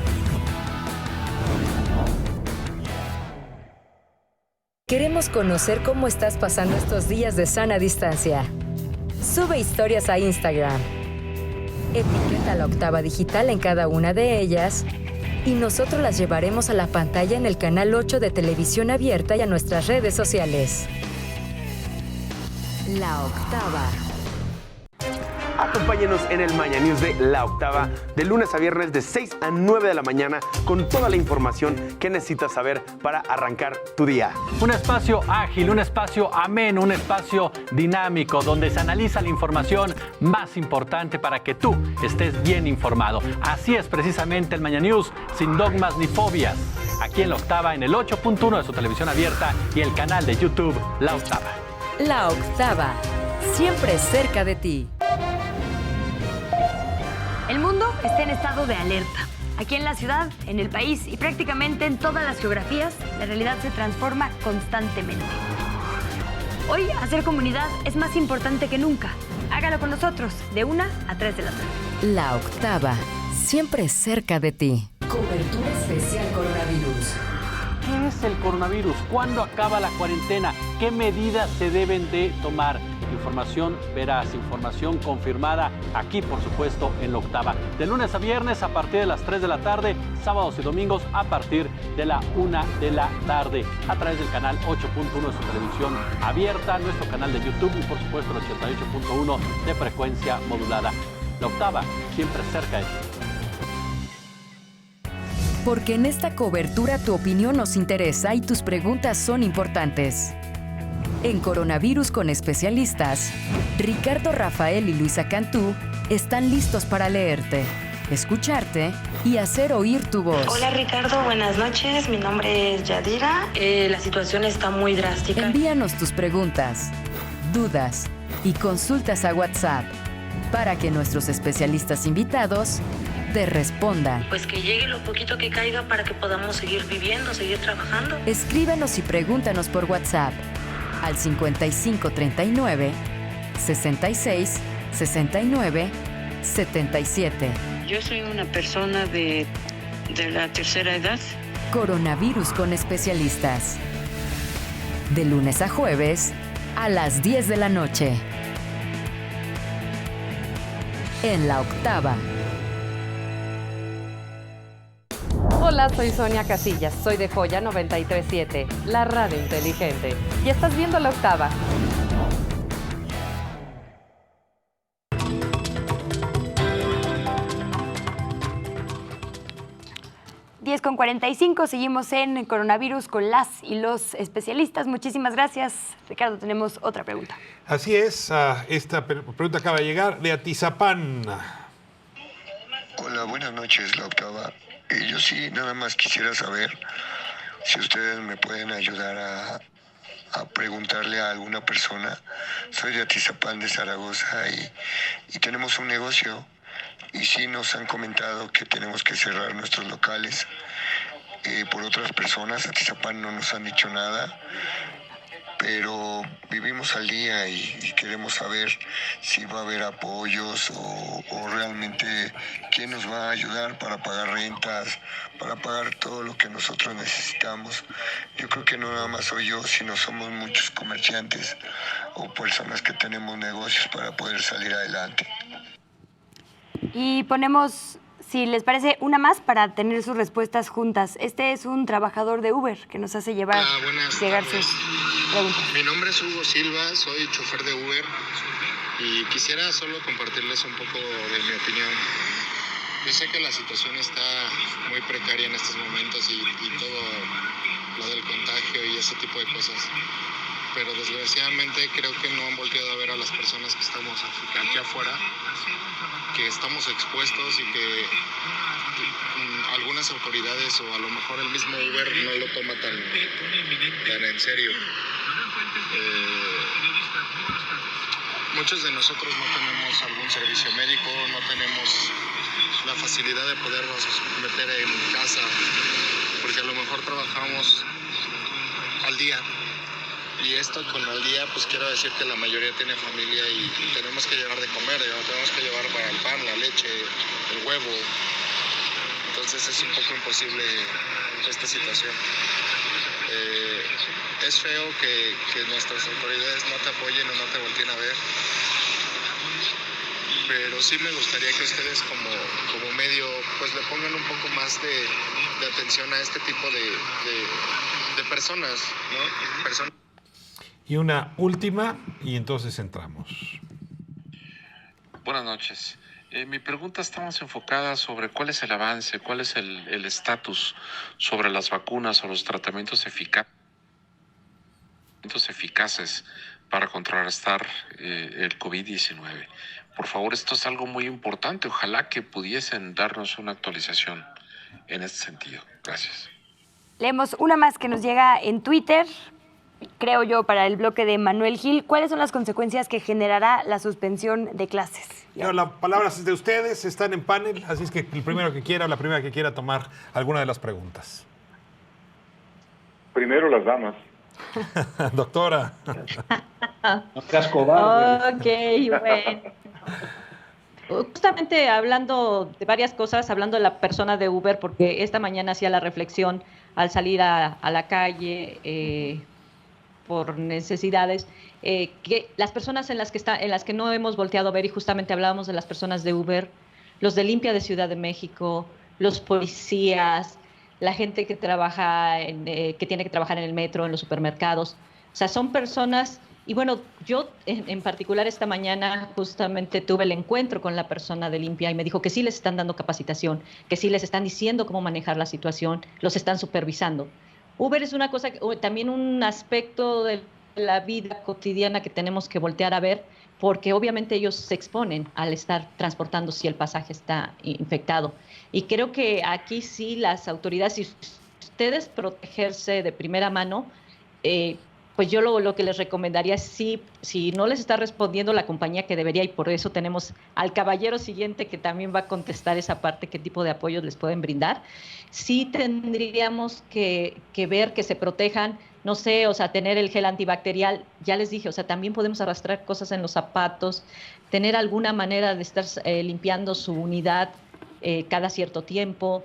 Queremos conocer cómo estás pasando estos días de sana distancia. Sube historias a Instagram. Etiqueta La Octava Digital en cada una de ellas y nosotros las llevaremos a la pantalla en el canal 8 de Televisión Abierta y a nuestras redes sociales. La Octava. Acompáñenos en el Mañanews de La Octava, de lunes a viernes de 6 a 9 de la mañana, con toda la información que necesitas saber para arrancar tu día. Un espacio ágil, un espacio ameno, un espacio dinámico, donde se analiza la información más importante para que tú estés bien informado. Así es precisamente el Mañanews, sin dogmas ni fobias. Aquí en La Octava, en el 8.1 de su televisión abierta y el canal de YouTube La Octava. La Octava, siempre cerca de ti. El mundo está en estado de alerta. Aquí en la ciudad, en el país y prácticamente en todas las geografías, la realidad se transforma constantemente. Hoy, hacer comunidad es más importante que nunca. Hágalo con nosotros, de 1 a 3 de la tarde. La Octava, siempre cerca de ti. Cobertura especial coronavirus. ¿Qué es el coronavirus? ¿Cuándo acaba la cuarentena? ¿Qué medidas se deben de tomar? Información veraz, información confirmada aquí, por supuesto, en La Octava. De lunes a viernes a partir de las 3 de la tarde, sábados y domingos a partir de la 1 de la tarde, a través del canal 8.1 de su televisión abierta, nuestro canal de YouTube y, por supuesto, el 88.1 de frecuencia modulada. La Octava, siempre cerca de ti. Porque en esta cobertura tu opinión nos interesa y tus preguntas son importantes. En Coronavirus con especialistas, Ricardo Rafael y Luisa Cantú están listos para leerte, escucharte y hacer oír tu voz. Hola Ricardo, buenas noches. Mi nombre es Yadira. La situación está muy drástica. Envíanos tus preguntas, dudas y consultas a WhatsApp para que nuestros especialistas invitados te respondan. Pues que llegue lo poquito que caiga para que podamos seguir viviendo, seguir trabajando. Escríbanos y pregúntanos por WhatsApp al 5539 66 69 77. Yo soy una persona de la tercera edad. Coronavirus con especialistas. De lunes a jueves a las 10 de la noche. En La Octava. Hola, soy Sonia Casillas, soy de Joya 93.7, la radio inteligente. Y estás viendo La Octava. Con 45, seguimos en Coronavirus con las y los especialistas. Muchísimas gracias. Ricardo, tenemos otra pregunta. Así es, esta pregunta acaba de llegar de Atizapán. Hola, buenas noches, La Octava. Yo sí, nada más quisiera saber si ustedes me pueden ayudar a preguntarle a alguna persona. Soy de Atizapán, de Zaragoza, y tenemos un negocio. Y sí nos han comentado que tenemos que cerrar nuestros locales por otras personas. Atizapán no nos han dicho nada, pero vivimos al día y queremos saber si va a haber apoyos o realmente quién nos va a ayudar para pagar rentas, para pagar todo lo que nosotros necesitamos. Yo creo que no nada más soy yo, sino somos muchos comerciantes o personas que tenemos negocios para poder salir adelante. Y ponemos, si les parece, una más para tener sus respuestas juntas. Este es un trabajador de Uber que nos hace llegar sus preguntas. Mi nombre es Hugo Silva, soy chofer de Uber y quisiera solo compartirles un poco de mi opinión. Yo sé que la situación está muy precaria en estos momentos y todo lo del contagio y ese tipo de cosas, pero desgraciadamente creo que no han volteado a ver a las personas que estamos aquí afuera, que estamos expuestos y que algunas autoridades o a lo mejor el mismo Uber no lo toma tan en serio. Muchos de nosotros no tenemos algún servicio médico, no tenemos la facilidad de podernos meter en casa, porque a lo mejor trabajamos al día. Y esto con al día, pues quiero decir que la mayoría tiene familia y tenemos que llevar de comer, tenemos que llevar para el pan, la leche, el huevo. Entonces es un poco imposible esta situación. Es feo que nuestras autoridades no te apoyen o no te volteen a ver, pero sí me gustaría que ustedes como medio pues le pongan un poco más de atención a este tipo de personas, ¿no? Y una última, y entonces entramos. Buenas noches. Mi pregunta está más enfocada sobre cuál es el avance, cuál es el estatus sobre las vacunas o los tratamientos eficaces para contrarrestar el COVID-19. Por favor, esto es algo muy importante. Ojalá que pudiesen darnos una actualización en este sentido. Gracias. Leemos una más que nos llega en Twitter, creo yo, para el bloque de Manuel Gil. ¿Cuáles son las consecuencias que generará la suspensión de clases? Las palabras de ustedes están en panel, así es que el primero que quiera o la primera que quiera tomar alguna de las preguntas. Primero las damas. Doctora. No seas cobarde. Ok, bueno. Justamente hablando de varias cosas, hablando de la persona de Uber, porque esta mañana hacía la reflexión al salir a la calle por necesidades, que las personas en las que no hemos volteado a ver, y justamente hablábamos de las personas de Uber, los de Limpia de Ciudad de México, los policías, la gente que trabaja que tiene que trabajar en el metro, en los supermercados. O sea, son personas. Y bueno, yo en particular esta mañana justamente tuve el encuentro con la persona de Limpia y me dijo que sí les están dando capacitación, que sí les están diciendo cómo manejar la situación, los están supervisando. Uber es una cosa, también un aspecto de la vida cotidiana que tenemos que voltear a ver, porque obviamente ellos se exponen al estar transportando si el pasaje está infectado. Y creo que aquí sí las autoridades, si ustedes protegerse de primera mano, pues yo lo que les recomendaría es si no les está respondiendo la compañía que debería, y por eso tenemos al caballero siguiente que también va a contestar esa parte, qué tipo de apoyos les pueden brindar, sí tendríamos que ver que se protejan, no sé, o sea, tener el gel antibacterial, ya les dije, o sea, también podemos arrastrar cosas en los zapatos, tener alguna manera de estar limpiando su unidad cada cierto tiempo,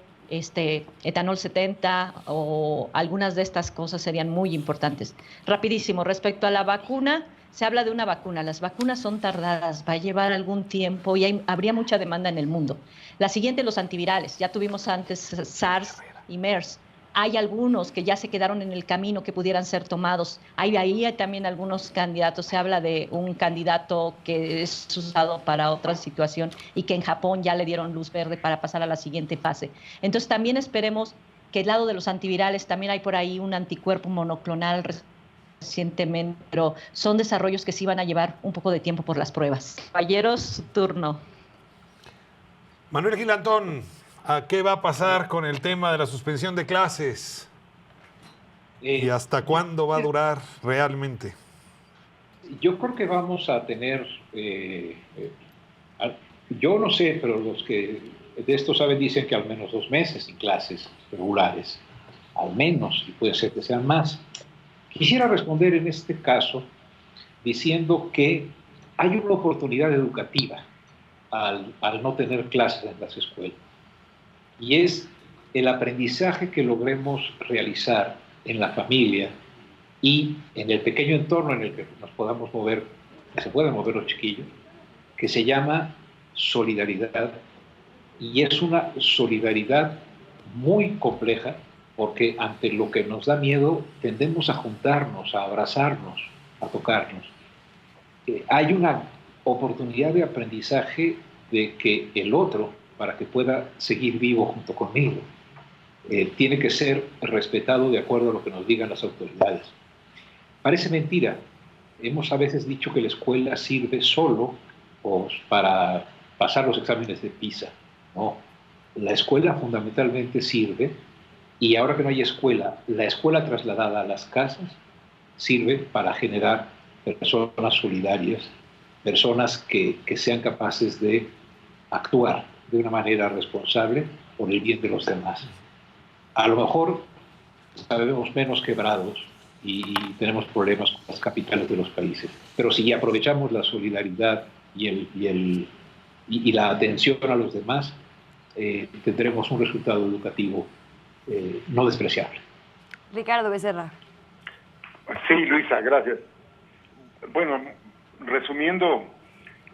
etanol 70 o algunas de estas cosas serían muy importantes. Rapidísimo, respecto a la vacuna, se habla de una vacuna. Las vacunas son tardadas, va a llevar algún tiempo y habría mucha demanda en el mundo. La siguiente, los antivirales. Ya tuvimos antes SARS y MERS. Hay algunos que ya se quedaron en el camino que pudieran ser tomados. Hay también algunos candidatos. Se habla de un candidato que es usado para otra situación y que en Japón ya le dieron luz verde para pasar a la siguiente fase. Entonces también esperemos que al lado de los antivirales también hay por ahí un anticuerpo monoclonal recientemente, pero son desarrollos que sí van a llevar un poco de tiempo por las pruebas. Caballeros, su turno. Manuel Gil Antón, ¿a qué va a pasar con el tema de la suspensión de clases? ¿Y hasta cuándo va a durar realmente? Yo creo que vamos a tener, yo no sé, pero los que de esto saben dicen que al menos 2 meses sin clases regulares, al menos, y puede ser que sean más. Quisiera responder en este caso diciendo que hay una oportunidad educativa al no tener clases en las escuelas. Y es el aprendizaje que logremos realizar en la familia y en el pequeño entorno en el que nos podamos mover, que se pueden mover los chiquillos, que se llama solidaridad. Y es una solidaridad muy compleja porque ante lo que nos da miedo tendemos a juntarnos, a abrazarnos, a tocarnos. Hay una oportunidad de aprendizaje de que el otro para que pueda seguir vivo junto conmigo. Tiene que ser respetado de acuerdo a lo que nos digan las autoridades. Parece mentira. Hemos a veces dicho que la escuela sirve solo para pasar los exámenes de PISA. No, la escuela fundamentalmente sirve, y ahora que no hay escuela, la escuela trasladada a las casas sirve para generar personas solidarias, personas que sean capaces de actuar de una manera responsable por el bien de los demás. A lo mejor sabemos menos quebrados y tenemos problemas con las capitales de los países, pero si aprovechamos la solidaridad y la atención a los demás, tendremos un resultado educativo no despreciable. Ricardo Becerra. Sí, Luisa, gracias. Bueno, resumiendo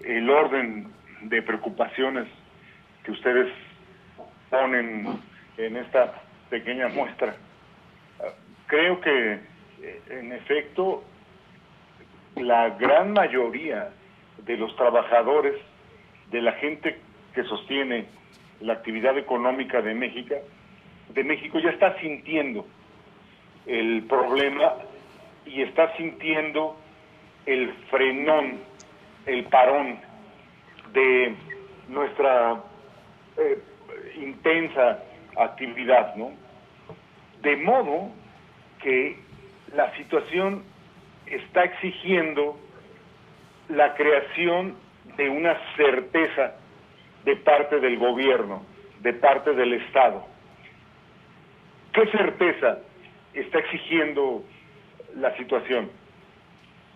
el orden de preocupaciones que ustedes ponen en esta pequeña muestra, creo que en efecto la gran mayoría de los trabajadores, de la gente que sostiene la actividad económica de México ya está sintiendo el problema y está sintiendo el frenón, el parón de nuestra intensa actividad, ¿no? De modo que la situación está exigiendo la creación de una certeza de parte del gobierno, de parte del Estado. ¿Qué certeza está exigiendo la situación?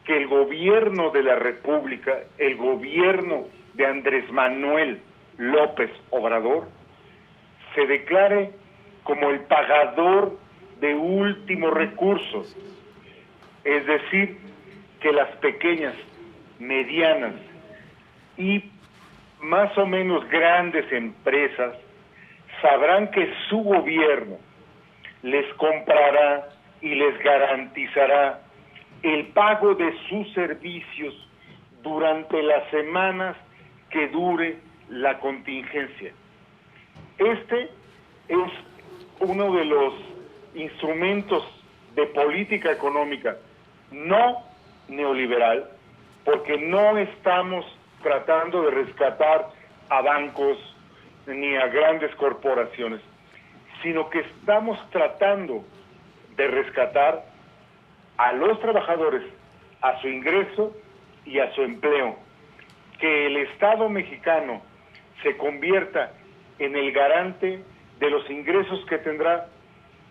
Que el gobierno de la República, el gobierno de Andrés Manuel López Obrador, se declare como el pagador de últimos recursos, es decir, que las pequeñas, medianas y más o menos grandes empresas sabrán que su gobierno les comprará y les garantizará el pago de sus servicios durante las semanas que dure la contingencia. Este es uno de los instrumentos de política económica no neoliberal, porque no estamos tratando de rescatar a bancos ni a grandes corporaciones, sino que estamos tratando de rescatar a los trabajadores, a su ingreso y a su empleo. Que el Estado mexicano se convierta en el garante de los ingresos que tendrá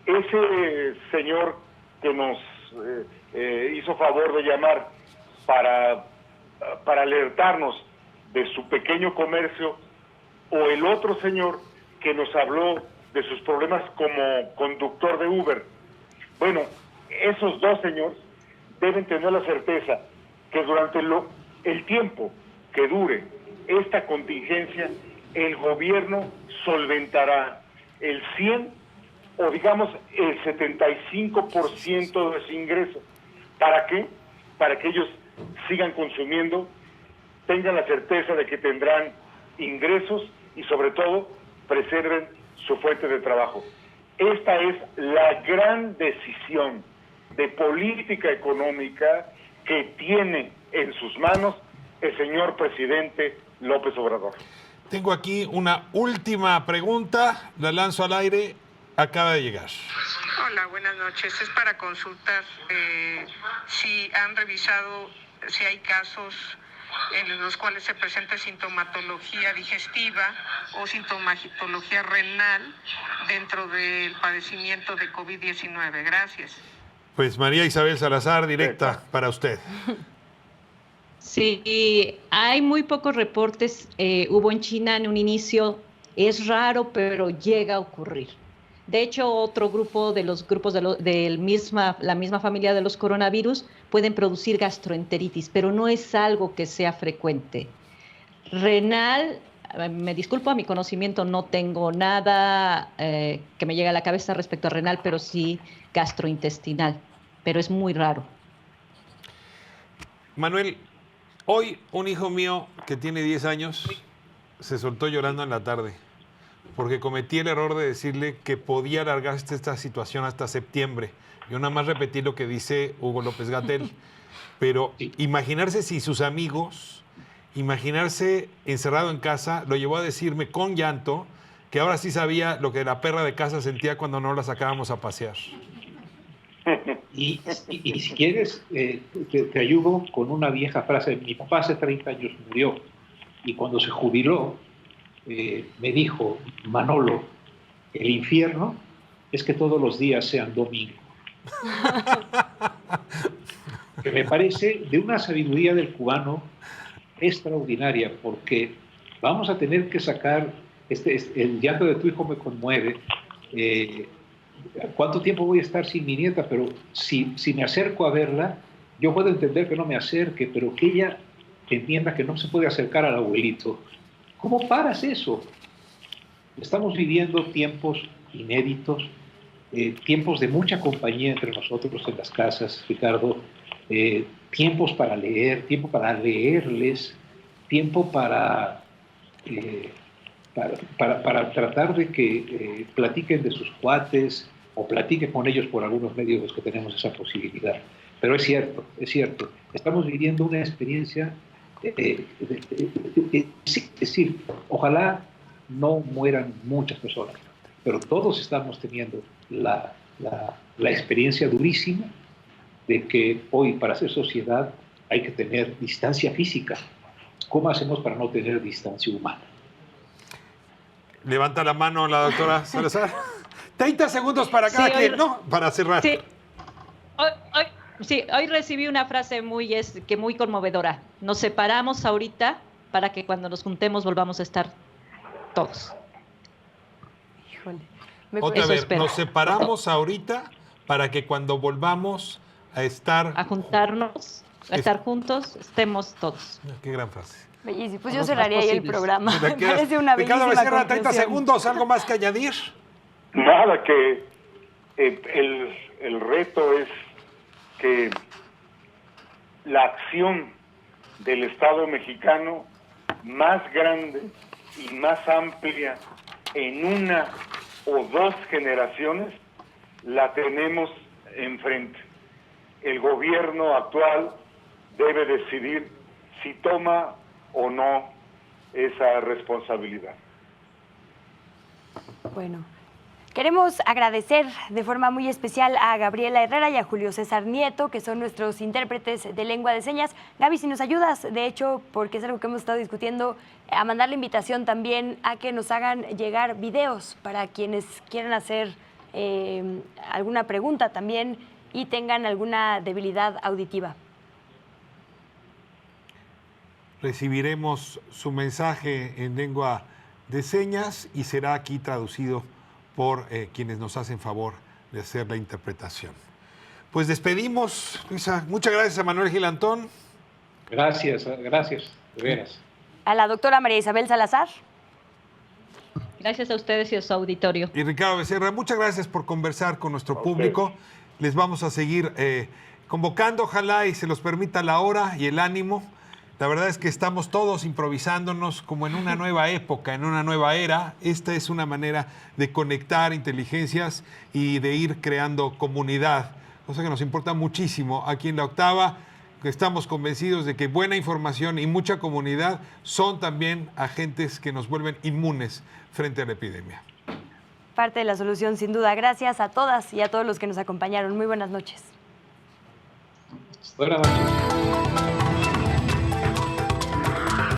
ese señor que nos hizo favor de llamar para alertarnos de su pequeño comercio, o el otro señor que nos habló de sus problemas como conductor de Uber. Bueno, esos dos señores deben tener la certeza que durante el tiempo que dure esta contingencia, el gobierno solventará el 100 o digamos el 75% de su ingreso. ¿Para qué? Para que ellos sigan consumiendo, tengan la certeza de que tendrán ingresos y sobre todo preserven su fuente de trabajo. Esta es la gran decisión de política económica que tiene en sus manos el señor presidente López Obrador. Tengo aquí una última pregunta, la lanzo al aire, acaba de llegar. Hola, buenas noches. Es para consultar si han revisado si hay casos en los cuales se presenta sintomatología digestiva o sintomatología renal dentro del padecimiento de COVID-19. Gracias. Pues María Isabel Salazar, directa para usted. Sí, hay muy pocos reportes. Hubo en China en un inicio, es raro, pero llega a ocurrir. De hecho, otro grupo de los grupos de la misma familia de los coronavirus pueden producir gastroenteritis, pero no es algo que sea frecuente. Renal, me disculpo, a mi conocimiento no tengo nada que me llegue a la cabeza respecto a renal, pero sí gastrointestinal, pero es muy raro. Manuel, hoy un hijo mío que tiene 10 años se soltó llorando en la tarde. porque cometí el error de decirle que podía alargarse esta situación hasta septiembre. Yo nada más repetí lo que dice Hugo López-Gatell. Pero imaginarse si sus amigos, imaginarse encerrado en casa, lo llevó a decirme con llanto que ahora sí sabía lo que la perra de casa sentía cuando no la sacábamos a pasear. Y si quieres, te ayudo con una vieja frase. Mi papá hace 30 años murió y cuando se jubiló me dijo: Manolo, el infierno es que todos los días sean domingo. Que me parece de una sabiduría del cubano extraordinaria, porque vamos a tener que sacar, el llanto de tu hijo me conmueve. ¿Cuánto tiempo voy a estar sin mi nieta? Pero si me acerco a verla, yo puedo entender que no me acerque, pero que ella entienda que no se puede acercar al abuelito. ¿Cómo paras eso? Estamos viviendo tiempos inéditos, tiempos de mucha compañía entre nosotros en las casas, Ricardo, tiempos para leer, tiempo para leerles, tiempo para tratar de que platiquen de sus cuates o platiquen con ellos por algunos medios los que tenemos esa posibilidad. Pero es cierto, estamos viviendo una experiencia, es decir, ojalá no mueran muchas personas, pero todos estamos teniendo la experiencia durísima de que hoy para hacer sociedad hay que tener distancia física. ¿Cómo hacemos para no tener distancia humana? Levanta la mano la doctora Salazar. 30 segundos para cada quien, ¿no? Para cerrar. Sí. Hoy recibí una frase muy conmovedora. Nos separamos ahorita para que cuando nos juntemos volvamos a estar todos. Híjole. Otra vez, nos separamos ahorita para que cuando volvamos a estar... A juntarnos, a estar juntos, estemos todos. Qué gran frase. Bellísimo. Pues yo cerraría ahí el programa. Me parece una Ricardo bellísima Becerra, 30 conclusión. segundos, ¿algo más que añadir? Nada, que el reto es que la acción del Estado mexicano más grande y más amplia en una o dos generaciones la tenemos enfrente. El gobierno actual debe decidir si toma o no esa responsabilidad. Bueno, queremos agradecer de forma muy especial a Gabriela Herrera y a Julio César Nieto, que son nuestros intérpretes de lengua de señas. Gaby, si nos ayudas, de hecho, porque es algo que hemos estado discutiendo, a mandar la invitación también a que nos hagan llegar videos para quienes quieran hacer alguna pregunta también y tengan alguna debilidad auditiva. Recibiremos su mensaje en lengua de señas y será aquí traducido por quienes nos hacen favor de hacer la interpretación. Pues despedimos, Luisa. Muchas gracias a Manuel Gilantón. Gracias, de veras. A la doctora María Isabel Salazar. Gracias a ustedes y a su auditorio. Y Ricardo Becerra, muchas gracias por conversar con nuestro público. Les vamos a seguir convocando, ojalá y se los permita la hora y el ánimo. La verdad es que estamos todos improvisándonos como en una nueva época, en una nueva era. Esta es una manera de conectar inteligencias y de ir creando comunidad, cosa que nos importa muchísimo aquí en La Octava. Estamos convencidos de que buena información y mucha comunidad son también agentes que nos vuelven inmunes frente a la epidemia. Parte de la solución, sin duda. Gracias a todas y a todos los que nos acompañaron. Muy buenas noches. Buenas noches.